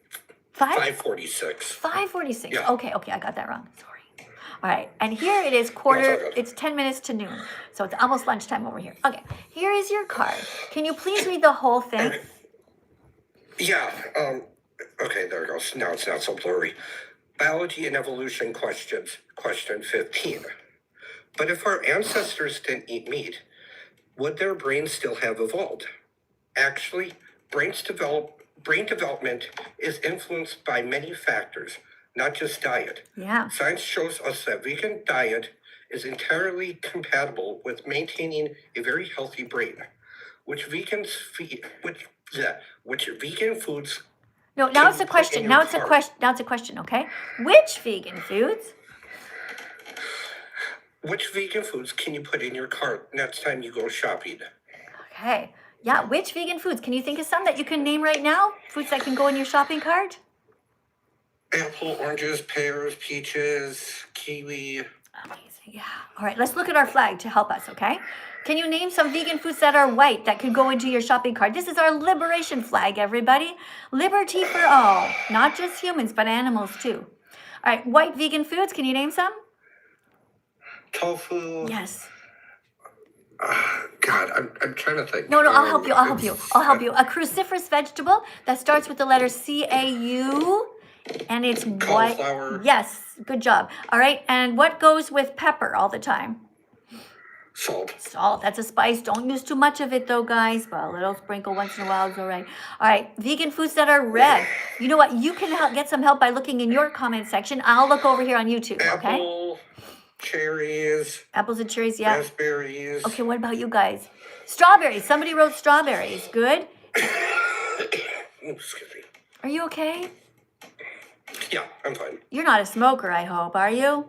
Speaker 1: 5:46.
Speaker 5: Yeah.
Speaker 1: Okay, I got that wrong. Sorry. All right, and here it is it's 10 minutes to noon. So it's almost lunchtime over here. Okay, here is your card. Can you please read the whole thing?
Speaker 5: Yeah, okay, there it goes. Now it's not so blurry. Biology and evolution questions, question 15. But if our ancestors didn't eat meat, would their brains still have evolved? Actually, brain development is influenced by many factors, not just diet.
Speaker 1: Yeah.
Speaker 5: Science shows us that vegan diet is entirely compatible with maintaining a very healthy brain. Which vegan foods?
Speaker 1: No, now it's a question. Now it's a question, okay? Which vegan foods?
Speaker 5: Which vegan foods can you put in your cart next time you go shopping?
Speaker 1: Okay. Yeah, which vegan foods? Can you think of some that you can name right now? Foods that can go in your shopping cart?
Speaker 5: Apple, oranges, pears, peaches, kiwi.
Speaker 1: Amazing. Yeah. All right, let's look at our flag to help us, okay? Can you name some vegan foods that are white that could go into your shopping cart? This is our liberation flag, everybody. Liberty for all. Not just humans, but animals too. All right, white vegan foods. Can you name some?
Speaker 5: Tofu.
Speaker 1: Yes.
Speaker 5: God, I'm trying to think.
Speaker 1: No, I'll help you. I'll help you. A cruciferous vegetable that starts with the letter C-A-U, and it's white.
Speaker 5: Cauliflower.
Speaker 1: Yes, good job. All right, and what goes with pepper all the time?
Speaker 5: Salt.
Speaker 1: Salt, that's a spice. Don't use too much of it though, guys. But a little sprinkle once in a while is all right. All right, vegan foods that are red. You know what? You can get some help by looking in your comment section. I'll look over here on YouTube, okay?
Speaker 5: Apple, cherries.
Speaker 1: Apples and cherries, yeah.
Speaker 5: Raspberries.
Speaker 1: Okay, what about you guys? Strawberries. Somebody wrote strawberries. Good.
Speaker 5: Excuse me.
Speaker 1: Are you okay?
Speaker 5: Yeah, I'm fine.
Speaker 1: You're not a smoker, I hope, are you?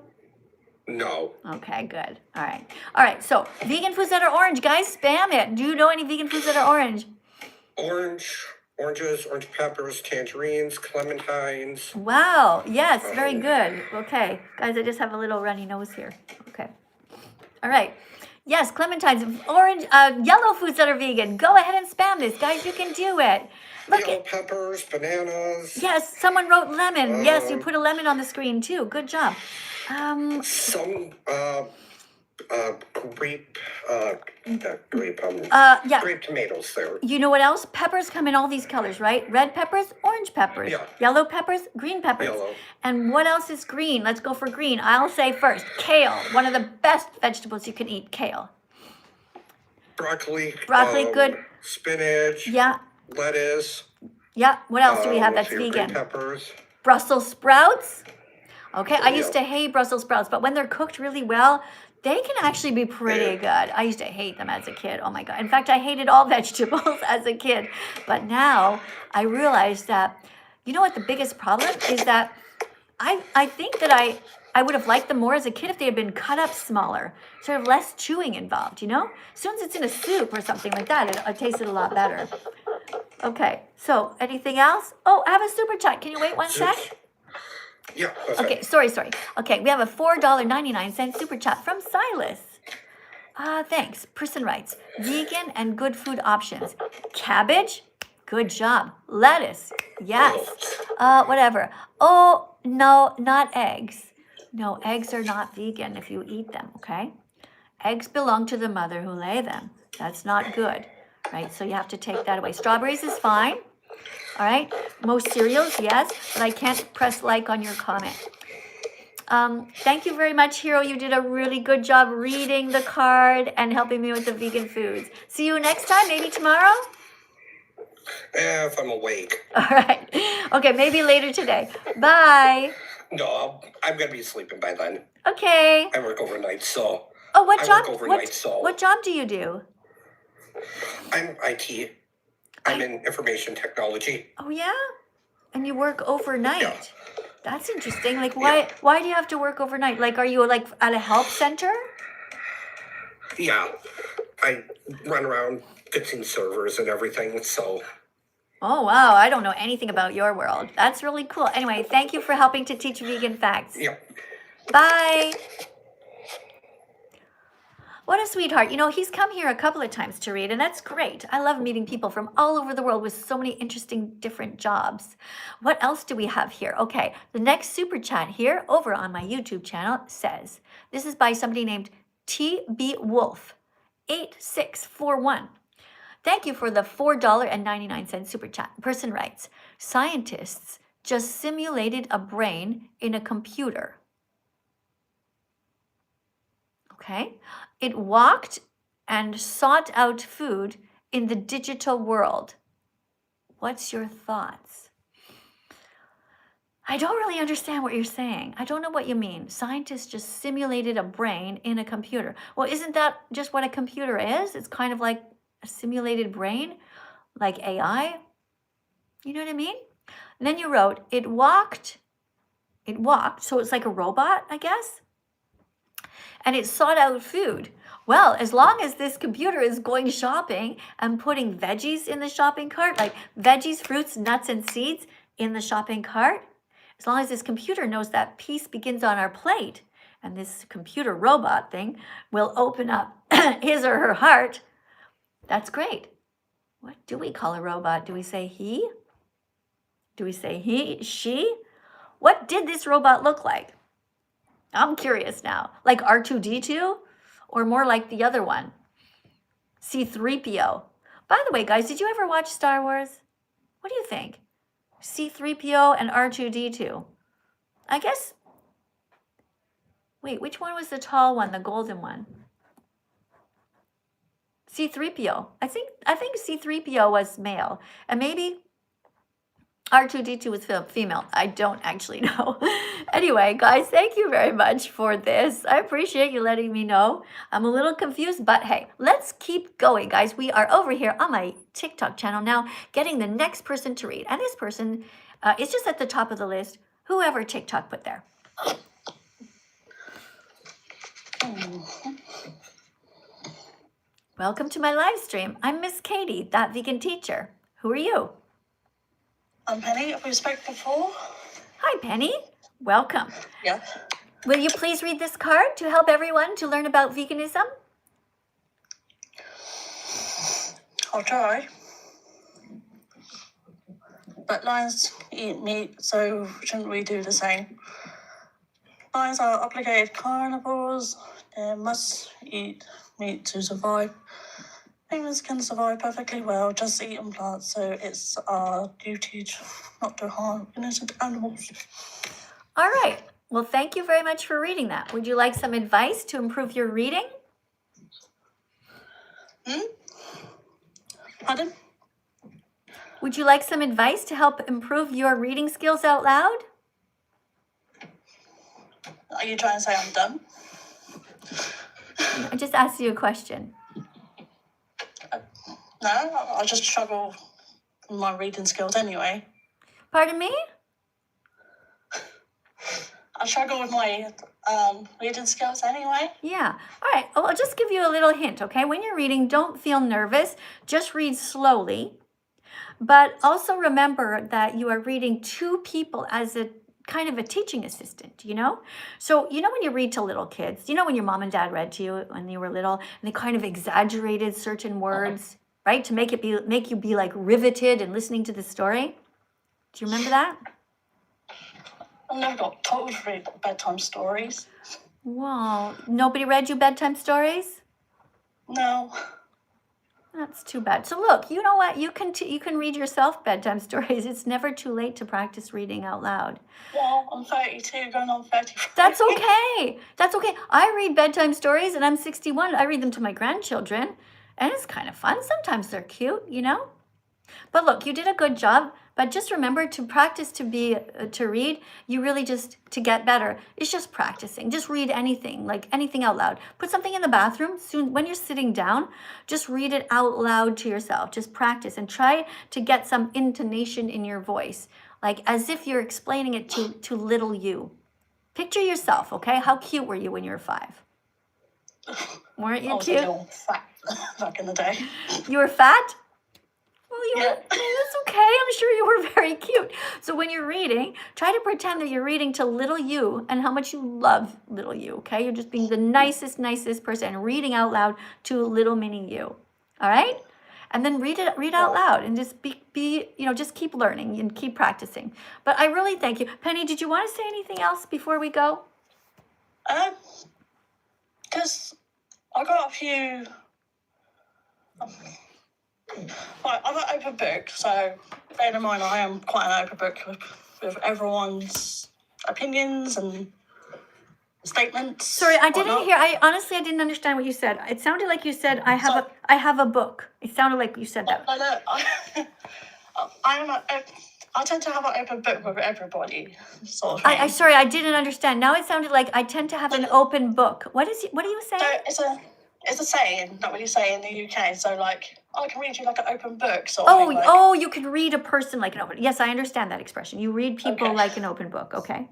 Speaker 5: No.
Speaker 1: Okay, good. All right, so vegan foods that are orange, guys, spam it. Do you know any vegan foods that are orange?
Speaker 5: Orange, Oranges, orange peppers, tangerines, clementines.
Speaker 1: Wow. Yes, very good. Okay. Guys, I just have a little runny nose here. Okay. All right. Yes, clementines, orange, yellow foods that are vegan. Go ahead and spam this, guys. You can do it. Look
Speaker 5: Yellow
Speaker 1: at,
Speaker 5: peppers, bananas.
Speaker 1: yes, someone wrote lemon. Yes, you put a lemon on the screen too. Good job.
Speaker 5: Some grape, not grape,
Speaker 1: Yeah.
Speaker 5: grape tomatoes there.
Speaker 1: You know what else? Peppers come in all these colors, right? Red peppers, orange peppers,
Speaker 5: Yeah.
Speaker 1: yellow peppers, green peppers.
Speaker 5: Yellow.
Speaker 1: And what else is green? Let's go for green. I'll say first, kale. One of the best vegetables you can eat, kale.
Speaker 5: Broccoli.
Speaker 1: Broccoli, good.
Speaker 5: Spinach.
Speaker 1: Yeah.
Speaker 5: Lettuce.
Speaker 1: Yeah. What else do we have
Speaker 5: let's
Speaker 1: that's
Speaker 5: see, green
Speaker 1: vegan?
Speaker 5: peppers.
Speaker 1: Brussels sprouts. Okay, I used to
Speaker 5: Yeah.
Speaker 1: hate Brussels sprouts, but when they're cooked really well, they can actually be pretty good. I used to hate them as a kid. Oh my God. In fact, I hated all vegetables as a kid. But now I realize that, you know what the biggest problem is? That I think that I would have liked them more as a kid if they had been cut up smaller, sort of less chewing involved, you know? As soon as it's in a soup or something like that, it tasted a lot better. Okay, so anything else? Oh, I have a super chat. Can you wait one sec?
Speaker 5: Yeah. That's
Speaker 1: Okay,
Speaker 5: it.
Speaker 1: sorry. Okay, we have a $4.99 super chat from Silas. Thanks. Person writes, vegan and good food options. Cabbage? Good job. Lettuce? Yes. Whatever. Oh, no, not eggs. No, eggs are not vegan if you eat them, okay? Eggs belong to the mother who lay them. That's not good, right? So you have to take that away. Strawberries is fine. All right, most cereals, yes, but I can't press like on your comment. Thank you very much, Hero. You did a really good job reading the card and helping me with the vegan foods. See you next time, maybe tomorrow?
Speaker 5: If I'm awake.
Speaker 1: All right. Okay, maybe later today. Bye.
Speaker 5: No, I'm going to be sleeping by then.
Speaker 1: Okay.
Speaker 5: I work overnight, so.
Speaker 1: Oh, what
Speaker 5: I
Speaker 1: job?
Speaker 5: work overnight, so.
Speaker 1: What job do you do?
Speaker 5: I'm IT. I'm in information technology.
Speaker 1: Oh, yeah? And you work overnight?
Speaker 5: Yeah.
Speaker 1: That's interesting. Like, why do you have to work overnight? Like, are you like at a help center?
Speaker 5: Yeah. I run around fixing servers and everything, so.
Speaker 1: Oh, wow. I don't know anything about your world. That's really cool. Anyway, thank you for helping to teach vegan facts.
Speaker 5: Yeah.
Speaker 1: Bye. What a sweetheart. You know, he's come here a couple of times to read, and that's great. I love meeting people from all over the world with so many interesting different jobs. What else do we have here? Okay, the next super chat here over on my YouTube channel says, this is by somebody named TB Wolf 8641. Thank you for the $4.99 super chat. Person writes, scientists just simulated a brain in a computer. Okay, it walked and sought out food in the digital world. What's your thoughts? I don't really understand what you're saying. I don't know what you mean. Scientists just simulated a brain in a computer. Well, isn't that just what a computer is? It's kind of like a simulated brain, like AI. You know what I mean? And then you wrote, it walked, so it's like a robot, I guess. And it sought out food. Well, as long as this computer is going shopping and putting veggies in the shopping cart, like veggies, fruits, nuts, and seeds in the shopping cart, as long as this computer knows that peace begins on our plate, and this computer robot thing will open up his or her heart, that's great. What do we call a robot? Do we say he? Do we say he, she? What did this robot look like? I'm curious now. Like R2-D2? Or more like the other one? C-3PO. By the way, guys, did you ever watch Star Wars? What do you think? C-3PO and R2-D2. I guess... Wait, which one was the tall one, the golden one? C-3PO. I think C-3PO was male. And maybe R2-D2 was female. I don't actually know. Anyway, guys, thank you very much for this. I appreciate you letting me know. I'm a little confused, but hey, let's keep going, guys. We are over here on my TikTok channel now, getting the next person to read. And this person is just at the top of the list, whoever TikTok put there. Welcome to my live stream. I'm Miss Katie, that vegan teacher. Who are you?
Speaker 6: I'm Penny. Have we spoke before?
Speaker 1: Hi, Penny. Welcome.
Speaker 6: Yeah.
Speaker 1: Will you please read this card to help everyone to learn about veganism?
Speaker 6: I'll try. But lions eat meat, so shouldn't we do the same? Lions are obligated carnivores. They must eat meat to survive. Humans can survive perfectly well just eating plants, so it's our duty not to harm innocent animals.
Speaker 1: All right. Well, thank you very much for reading that. Would you like some advice to improve your reading?
Speaker 6: Pardon?
Speaker 1: Would you like some advice to help improve your reading skills out loud?
Speaker 6: Are you trying to say I'm dumb?
Speaker 1: I just asked you a question.
Speaker 6: No, I just struggle with my reading skills anyway.
Speaker 1: Pardon me?
Speaker 6: I struggle with my reading skills anyway.
Speaker 1: Yeah. All right. Well, I'll just give you a little hint, okay? When you're reading, don't feel nervous. Just read slowly. But also remember that you are reading to people as a kind of a teaching assistant, you know? So, you know when you read to little kids, you know when your mom and dad read to you when you were little and they kind of exaggerated certain words, right? To make you be like riveted and listening to the story? Do you remember that?
Speaker 6: I've never got told to read bedtime stories.
Speaker 1: Wow. Nobody read you bedtime stories?
Speaker 6: No.
Speaker 1: That's too bad. So look, you know what? You can read yourself bedtime stories. It's never too late to practice reading out loud.
Speaker 6: Well, I'm 32, going on 33.
Speaker 1: That's okay. That's okay. I read bedtime stories and I'm 61. I read them to my grandchildren and it's kind of fun. Sometimes they're cute, you know? But look, you did a good job. But just remember to practice to read. You really just, to get better, it's just practicing. Just read anything, like anything out loud. Put something in the bathroom. Soon, when you're sitting down, just read it out loud to yourself. Just practice and try to get some intonation in your voice, like as if you're explaining it to little you. Picture yourself, okay? How cute were you when you were 5? Weren't you
Speaker 6: I was
Speaker 1: cute?
Speaker 6: a little fat back in the day.
Speaker 1: You were fat? Well, you
Speaker 6: Yeah.
Speaker 1: were, that's okay. I'm sure you were very cute. So when you're reading, try to pretend that you're reading to little you and how much you love little you, okay? You're just being the nicest person and reading out loud to little mini you, all right? And then read out loud and just be just keep learning and keep practicing. But I really thank you. Penny, did you want to say anything else before we go?
Speaker 6: Because I got a few... Right, I'm an open book, so bear in mind I am quite an open book with everyone's opinions and statements.
Speaker 1: Sorry, I didn't
Speaker 6: whatnot.
Speaker 1: hear. I didn't understand what you said. It sounded like you said I have a book. It sounded like you said that.
Speaker 6: I tend to have an open book with everybody, sort of thing.
Speaker 1: I sorry, I didn't understand. Now it sounded like I tend to have an open book. What are you saying?
Speaker 6: So it's a saying, not really say in the UK. So like, I can read you like an open book, sort of thing. Like,
Speaker 1: You could read a person like an open. Yes, I understand that expression. You read people like an open book. Okay.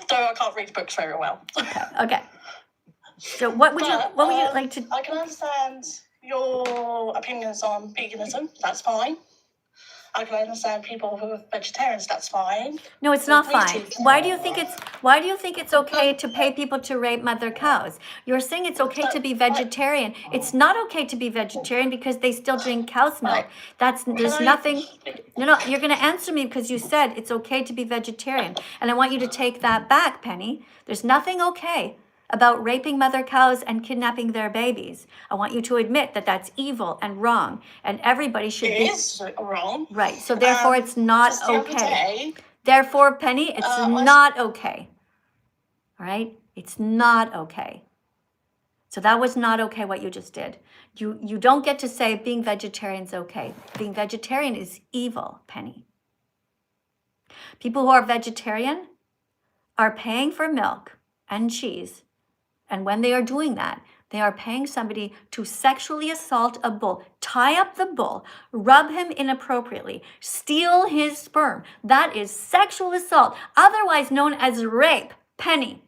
Speaker 6: though I can't read books very well.
Speaker 1: Okay. So what would you like to?
Speaker 6: I can understand your opinions on veganism. That's fine. I can understand people who are vegetarians. That's fine.
Speaker 1: No, it's not
Speaker 6: Me
Speaker 1: fine.
Speaker 6: too.
Speaker 1: Why do you think it's okay to pay people to rape mother cows? You're saying it's okay to be vegetarian. It's not okay to be vegetarian because they still drink cow's milk. There's nothing. No, you're going to answer me because you said it's okay to be vegetarian, and I want you to take that back, Penny. There's nothing okay about raping mother cows and kidnapping their babies. I want you to admit that that's evil and wrong, and everybody should
Speaker 6: It
Speaker 1: be
Speaker 6: is wrong.
Speaker 1: right. So therefore, it's not
Speaker 6: Just the other
Speaker 1: okay.
Speaker 6: day,
Speaker 1: Therefore, Penny, it's not okay. All right? It's not okay. So that was not okay what you just did. You don't get to say being vegetarian's okay. Being vegetarian is evil, Penny. People who are vegetarian are paying for milk and cheese. And when they are doing that, they are paying somebody to sexually assault a bull, tie up the bull, rub him inappropriately, steal his sperm. That is sexual assault, otherwise known as rape, Penny.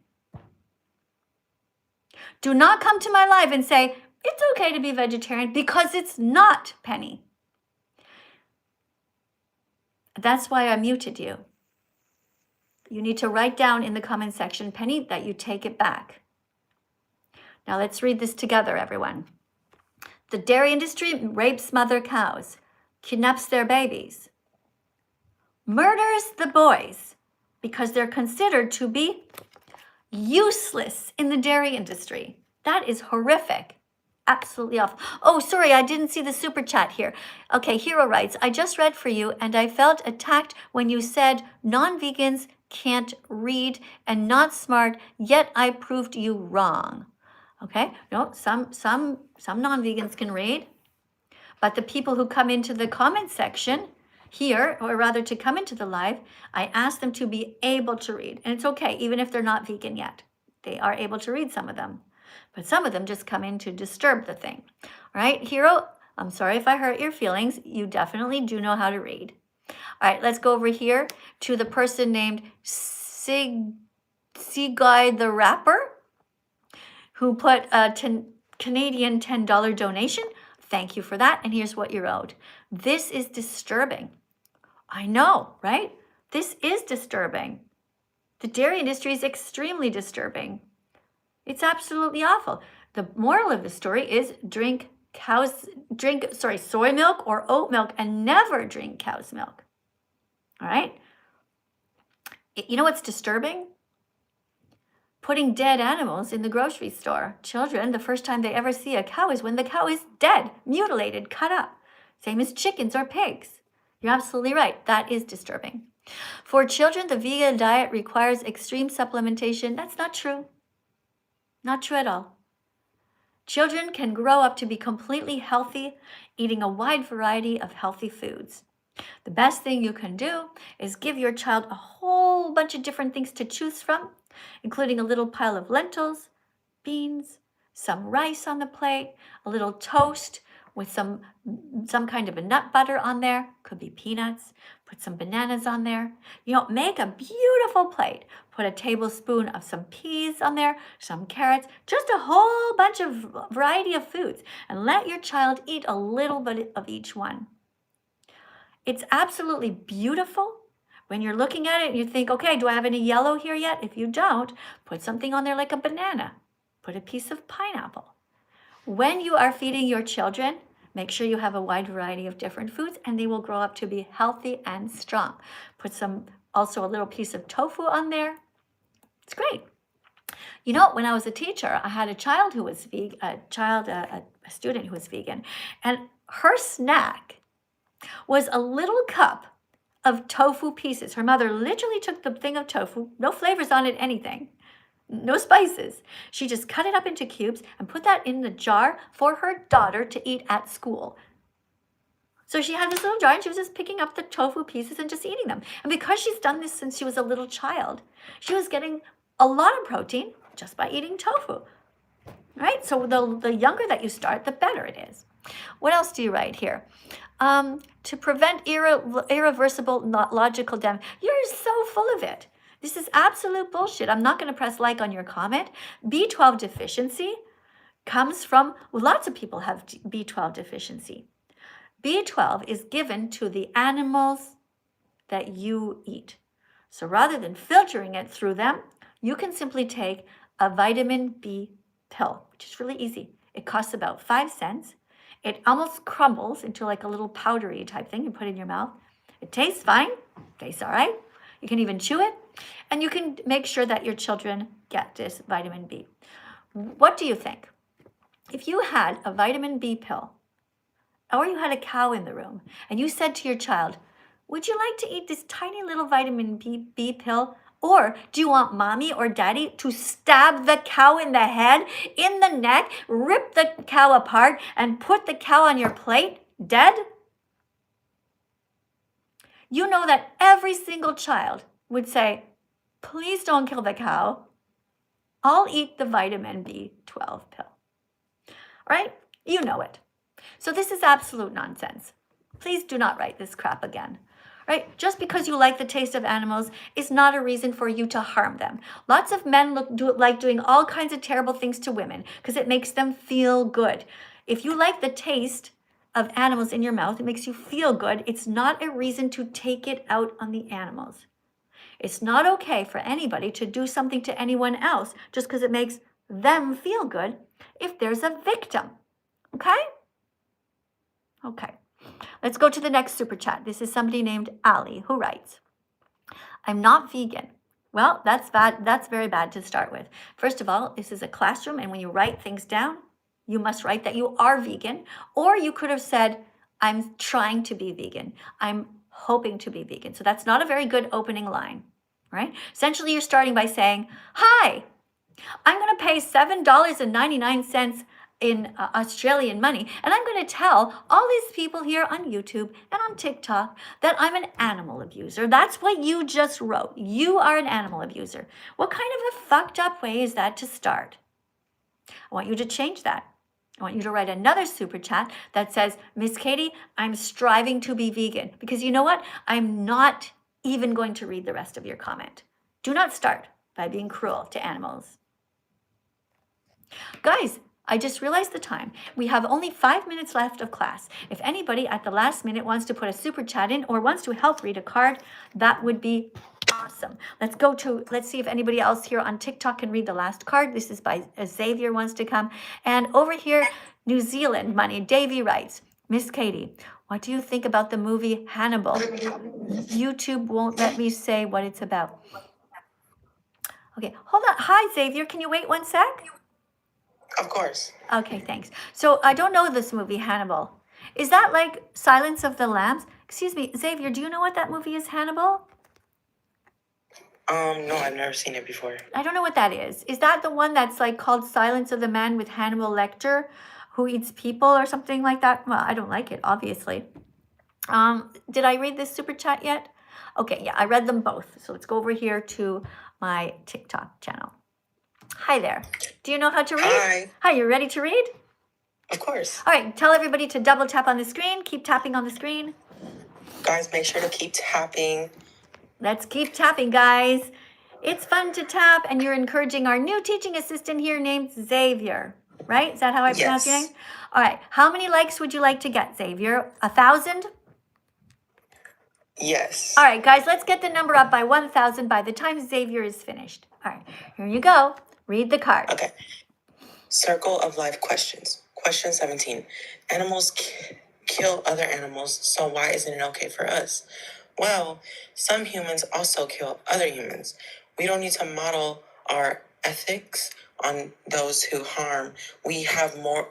Speaker 1: Do not come to my live and say, it's okay to be vegetarian, because it's not, Penny. That's why I muted you. You need to write down in the comment section, Penny, that you take it back. Now let's read this together, everyone. The dairy industry rapes mother cows, kidnaps their babies, murders the boys because they're considered to be useless in the dairy industry. That is horrific. Absolutely awful. Oh, sorry, I didn't see the super chat here. Okay, Hero writes, I just read for you and I felt attacked when you said non-vegans can't read and not smart, yet I proved you wrong. Okay, no, some non-vegans can read, but the people who come into the comment section here, or rather to come into the live, I ask them to be able to read. And it's okay, even if they're not vegan yet. They are able to read, some of them. But some of them just come in to disturb the thing. All right, Hero, I'm sorry if I hurt your feelings. You definitely do know how to read. All right, let's go over here to the person named Sigai the Rapper, who put a Canadian $10 donation. Thank you for that. And here's what you're owed. This is disturbing. I know, right? This is disturbing. The dairy industry is extremely disturbing. It's absolutely awful. The moral of the story is drink soy milk or oat milk and never drink cow's milk. All right? You know what's disturbing? Putting dead animals in the grocery store. Children, the first time they ever see a cow is when the cow is dead, mutilated, cut up. Same as chickens or pigs. You're absolutely right. That is disturbing. For children, the vegan diet requires extreme supplementation. That's not true. Not true at all. Children can grow up to be completely healthy, eating a wide variety of healthy foods. The best thing you can do is give your child a whole bunch of different things to choose from, including a little pile of lentils, beans, some rice on the plate, a little toast with some kind of a nut butter on there. Could be peanuts. Put some bananas on there. You know, make a beautiful plate. Put a tablespoon of some peas on there, some carrots, just a whole bunch of variety of foods, and let your child eat a little bit of each one. It's absolutely beautiful. When you're looking at it, you think, okay, do I have any yellow here yet? If you don't, put something on there like a banana. Put a piece of pineapple. When you are feeding your children, make sure you have a wide variety of different foods and they will grow up to be healthy and strong. Put also a little piece of tofu on there. It's great. You know, when I was a teacher, I had a child who was vegan, a student who was vegan, and her snack was a little cup of tofu pieces. Her mother literally took the thing of tofu, no flavors on it, anything, no spices. She just cut it up into cubes and put that in the jar for her daughter to eat at school. So she had this little jar and she was just picking up the tofu pieces and just eating them. And because she's done this since she was a little child, she was getting a lot of protein just by eating tofu. Right? So the younger that you start, the better it is. What else do you write here? To prevent irreversible logical damage. You're so full of it. This is absolute bullshit. I'm not going to press like on your comment. B12 deficiency comes from, lots of people have B12 deficiency. B12 is given to the animals that you eat. So rather than filtering it through them, you can simply take a vitamin B pill, which is really easy. It costs about 5 cents. It almost crumbles into like a little powdery type thing you put in your mouth. It tastes fine, tastes all right. You can even chew it, and you can make sure that your children get this vitamin B. What do you think? If you had a vitamin B pill, or you had a cow in the room, and you said to your child, would you like to eat this tiny little vitamin B pill? Or do you want mommy or daddy to stab the cow in the head, in the neck, rip the cow apart, and put the cow on your plate, dead? You know that every single child would say, please don't kill the cow. I'll eat the vitamin B12 pill. Right? You know it. So this is absolute nonsense. Please do not write this crap again. Right? Just because you like the taste of animals is not a reason for you to harm them. Lots of men like doing all kinds of terrible things to women because it makes them feel good. If you like the taste of animals in your mouth, it makes you feel good, it's not a reason to take it out on the animals. It's not okay for anybody to do something to anyone else just because it makes them feel good if there's a victim. Okay? Okay. Let's go to the next super chat. This is somebody named Ali who writes, I'm not vegan. Well, that's bad. That's very bad to start with. First of all, this is a classroom, and when you write things down, you must write that you are vegan, or you could have said, I'm trying to be vegan. I'm hoping to be vegan. So that's not a very good opening line, right? Essentially, you're starting by saying, hi, I'm going to pay $7.99 in Australian money, and I'm going to tell all these people here on YouTube and on TikTok that I'm an animal abuser. That's what you just wrote. You are an animal abuser. What kind of a fucked up way is that to start? I want you to change that. I want you to write another super chat that says, Miss Katie, I'm striving to be vegan. Because you know what? I'm not even going to read the rest of your comment. Do not start by being cruel to animals. Guys, I just realized the time. We have only 5 minutes left of class. If anybody at the last minute wants to put a super chat in or wants to help read a card, that would be awesome. Let's see if anybody else here on TikTok can read the last card. This is by Xavier wants to come. And over here, New Zealand money, Davy writes, Miss Katie, what do you think about the movie Hannibal? YouTube won't let me say what it's about. Okay, hold on. Hi, Xavier. Can you wait 1 sec?
Speaker 7: Of course.
Speaker 1: Okay, thanks. So I don't know this movie, Hannibal. Is that like Silence of the Lambs? Excuse me, Xavier, do you know what that movie is, Hannibal?
Speaker 7: No, I've never seen it before.
Speaker 1: I don't know what that is. Is that the one that's like called Silence of the Man with Hannibal Lecter, who eats people or something like that? Well, I don't like it, obviously. Did I read this super chat yet? Okay, yeah, I read them both. So let's go over here to my TikTok channel. Hi there. Do you know how to read?
Speaker 7: Hi.
Speaker 1: Hi, you ready to read?
Speaker 7: Of course.
Speaker 1: All right, tell everybody to double tap on the screen. Keep tapping on the screen.
Speaker 7: Guys, make sure to keep tapping.
Speaker 1: Let's keep tapping, guys. It's fun to tap, and you're encouraging our new teaching assistant here named Xavier, right? Is that how I pronounce your name? All right, how many likes would you like to get, Xavier? 1,000?
Speaker 7: Yes.
Speaker 1: All right, guys, let's get the number up by 1,000 by the time Xavier is finished. All right, here you go. Read the card.
Speaker 7: Okay. Circle of life questions. Question 17. Animals kill other animals, so why isn't it okay for us? Well, some humans also kill other humans. We don't need to model our ethics on those who harm. We have more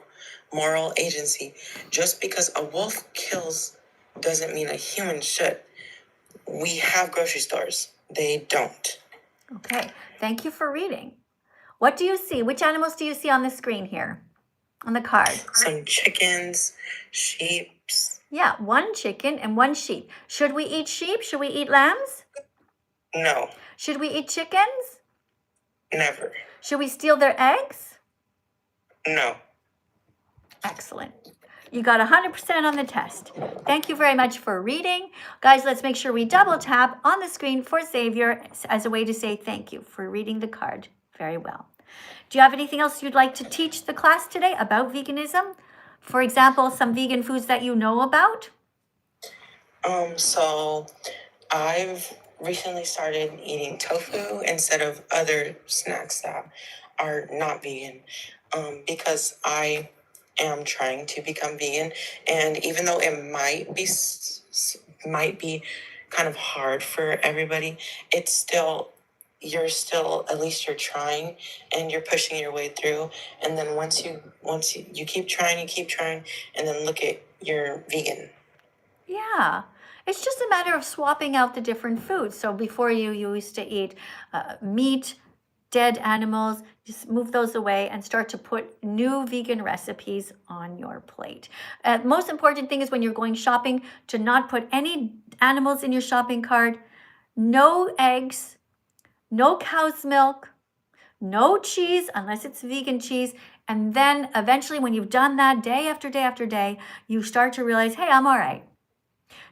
Speaker 7: moral agency. Just because a wolf kills doesn't mean a human should. We have grocery stores. They don't.
Speaker 1: Okay, thank you for reading. What do you see? Which animals do you see on the screen here? On the card?
Speaker 7: Some chickens, sheep.
Speaker 1: Yeah, 1 chicken and 1 sheep. Should we eat sheep? Should we eat lambs?
Speaker 7: No,
Speaker 1: Should we eat chickens?
Speaker 7: never.
Speaker 1: Should we steal their eggs?
Speaker 7: No.
Speaker 1: Excellent. You got 100% on the test. Thank you very much for reading. Guys, let's make sure we double tap on the screen for Xavier as a way to say thank you for reading the card very well. Do you have anything else you'd like to teach the class today about veganism? For example, some vegan foods that you know about?
Speaker 7: So I've recently started eating tofu instead of other snacks that are not vegan, because I am trying to become vegan, and even though it might be kind of hard for everybody, it's still at least you're trying and you're pushing your way through. And then once you keep trying, and then look at you're vegan.
Speaker 1: Yeah, it's just a matter of swapping out the different foods. So before you used to eat meat, dead animals, just move those away and start to put new vegan recipes on your plate. Most important thing is when you're going shopping to not put any animals in your shopping cart, no eggs, no cow's milk, no cheese unless it's vegan cheese. And then eventually when you've done that day after day after day, you start to realize, hey, I'm all right.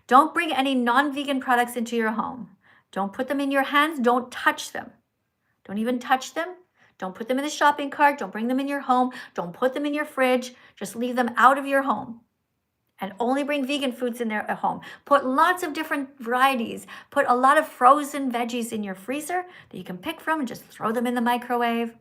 Speaker 1: Don't bring any non-vegan products into your home. Don't put them in your hands. Don't touch them. Don't even touch them. Don't put them in the shopping cart. Don't bring them in your home. Don't put them in your fridge. Just leave them out of your home. and only bring vegan foods in there at home. Put lots of different varieties. Put a lot of frozen veggies in your freezer that you can pick from and just throw them in the microwave.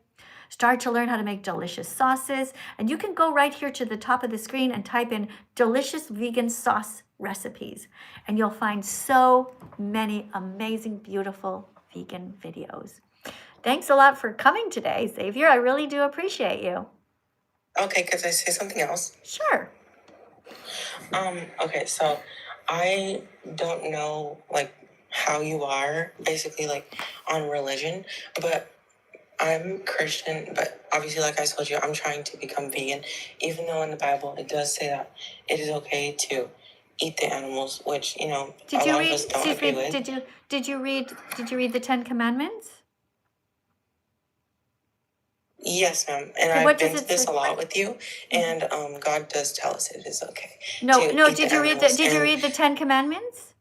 Speaker 1: Start to learn how to make delicious sauces. And you can go right here to the top of the screen and type in delicious vegan sauce recipes. And you'll find so many amazing, beautiful vegan videos. Thanks a lot for coming today, Xavier. I really do appreciate you.
Speaker 7: Okay, could I say something else?
Speaker 1: Sure.
Speaker 7: Okay, so I don't know, like, how you are, basically, like, on religion, but I'm Christian, but obviously, like I told you, I'm trying to become vegan, even though in the Bible it does say that it is okay to eat the animals, which, you know, a lot of us don't agree with.
Speaker 1: Did you read the 10 Commandments?
Speaker 7: Yes, ma'am. And
Speaker 1: Okay,
Speaker 7: I've
Speaker 1: what does
Speaker 7: been to
Speaker 1: it
Speaker 7: this
Speaker 1: say?
Speaker 7: a lot with you, and God does tell us it is okay.
Speaker 1: No,
Speaker 7: to
Speaker 1: no.
Speaker 7: eat
Speaker 1: Did
Speaker 7: the
Speaker 1: you read
Speaker 7: animals.
Speaker 1: Did you
Speaker 7: And
Speaker 1: read the 10 Commandments?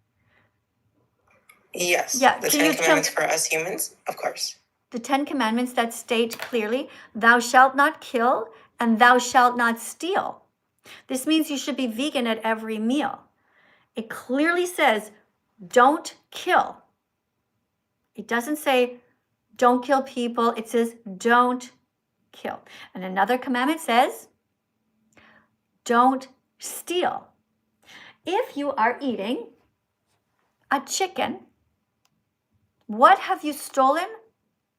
Speaker 7: Yes.
Speaker 1: Yeah,
Speaker 7: The
Speaker 1: can
Speaker 7: Ten
Speaker 1: you tell-
Speaker 7: Commandments for us humans, of course.
Speaker 1: The 10 Commandments that state clearly, "Thou shalt not kill, and thou shalt not steal." This means you should be vegan at every meal. It clearly says, "Don't kill." It doesn't say, "Don't kill people." It says, "Don't kill." And another commandment says, "Don't steal." If you are eating a chicken, what have you stolen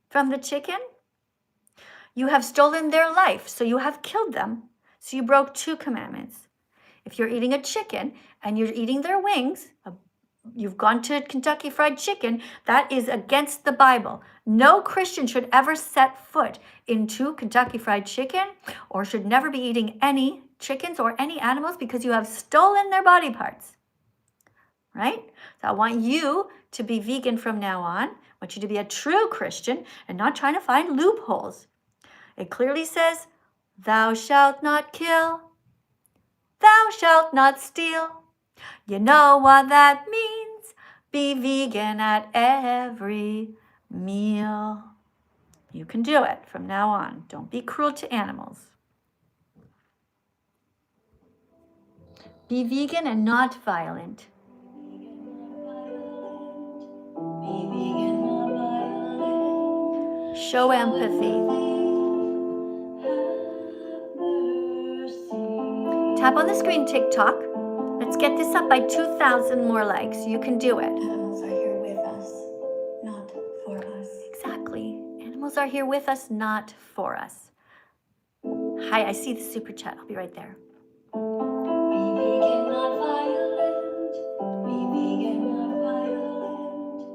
Speaker 1: from the chicken? You have stolen their life, so you have killed them. So you broke 2 commandments. If you're eating a chicken and you're eating their wings, you've gone to Kentucky Fried Chicken, that is against the Bible. No Christian should ever set foot into Kentucky Fried Chicken or should never be eating any chickens or any animals because you have stolen their body parts. Right? So I want you to be vegan from now on. I want you to be a true Christian and not trying to find loopholes. It clearly says, "Thou shalt not kill, thou shalt not steal." You know what that means. Be vegan at every meal. You can do it from now on. Don't be cruel to animals. Be vegan and not violent. Show empathy. Tap on the screen, TikTok. Let's get this up by 2,000 more likes. You can do it.
Speaker 8: Animals are here with us, not for us.
Speaker 1: Exactly. Animals are here with us, not for us. Hi, I see the super chat. I'll be right there.
Speaker 8: Be vegan, not violent. Be vegan, not violent.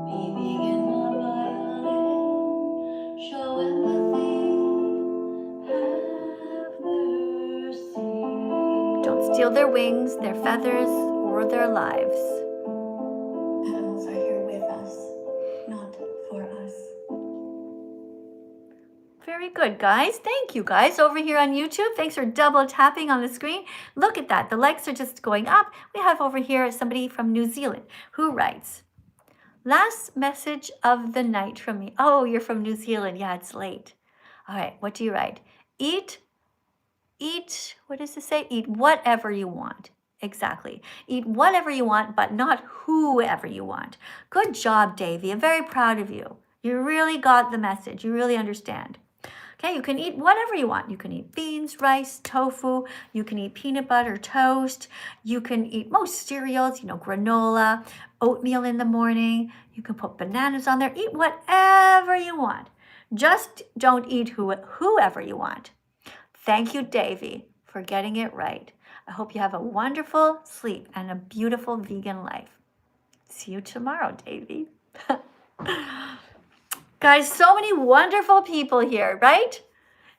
Speaker 8: Be vegan, not violent. Show empathy. Have mercy.
Speaker 1: Don't steal their wings, their feathers, or their lives.
Speaker 8: Animals are here with us, not for us.
Speaker 1: Very good, guys. Thank you, guys. Over here on YouTube, thanks for double tapping on the screen. Look at that. The likes are just going up. We have over here somebody from New Zealand who writes, "Last message of the night from me." Oh, you're from New Zealand. Yeah, it's late. All right, what do you write? Eat, what does it say? Eat whatever you want. Exactly. Eat whatever you want, but not whoever you want. Good job, Davey. I'm very proud of you. You really got the message. You really understand. Okay, you can eat whatever you want. You can eat beans, rice, tofu. You can eat peanut butter toast. You can eat most cereals, granola, oatmeal in the morning. You can put bananas on there. Eat whatever you want. Just don't eat whoever you want. Thank you, Davey, for getting it right. I hope you have a wonderful sleep and a beautiful vegan life. See you tomorrow, Davey. Guys, so many wonderful people here, right?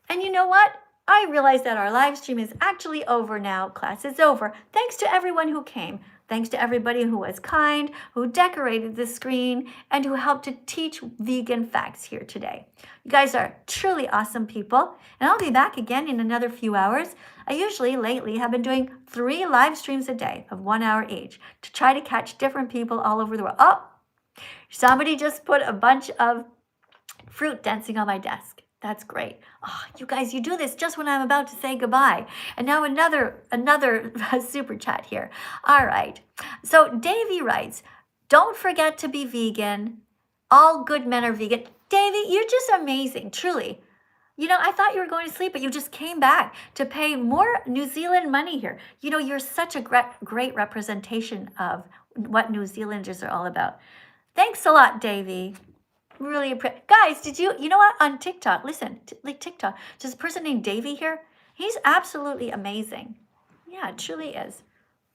Speaker 1: And you know what? I realize that our live stream is actually over now. Class is over. Thanks to everyone who came. Thanks to everybody who was kind, who decorated the screen, and who helped to teach vegan facts here today. You guys are truly awesome people, and I'll be back again in another few hours. I usually, lately, have been doing 3 live streams a day of 1 hour each to try to catch different people all over the world. Oh, somebody just put a bunch of fruit dancing on my desk. That's great. Oh, you guys, you do this just when I'm about to say goodbye. And now another super chat here. All right. So Davy writes, don't forget to be vegan. All good men are vegan. Davy, you're just amazing, truly. You know, I thought you were going to sleep, but you just came back to pay more New Zealand money here. You know, you're such a great representation of what New Zealanders are all about. Thanks a lot, Davy. Really appreciate. Guys, did you know what? On TikTok, listen, like TikTok, there's a person named Davy here. He's absolutely amazing. Yeah, it truly is.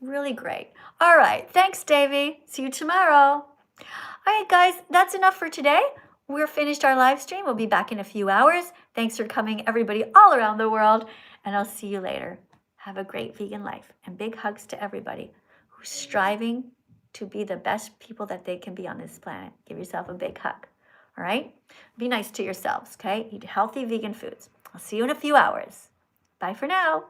Speaker 1: Really great. All right. Thanks, Davy. See you tomorrow. All right, guys, that's enough for today. We're finished our live stream. We'll be back in a few hours. Thanks for coming, everybody all around the world. And I'll see you later. Have a great vegan life. And big hugs to everybody who's striving to be the best people that they can be on this planet. Give yourself a big hug. All right? Be nice to yourselves, okay? Eat healthy vegan foods. I'll see you in a few hours. Bye for now.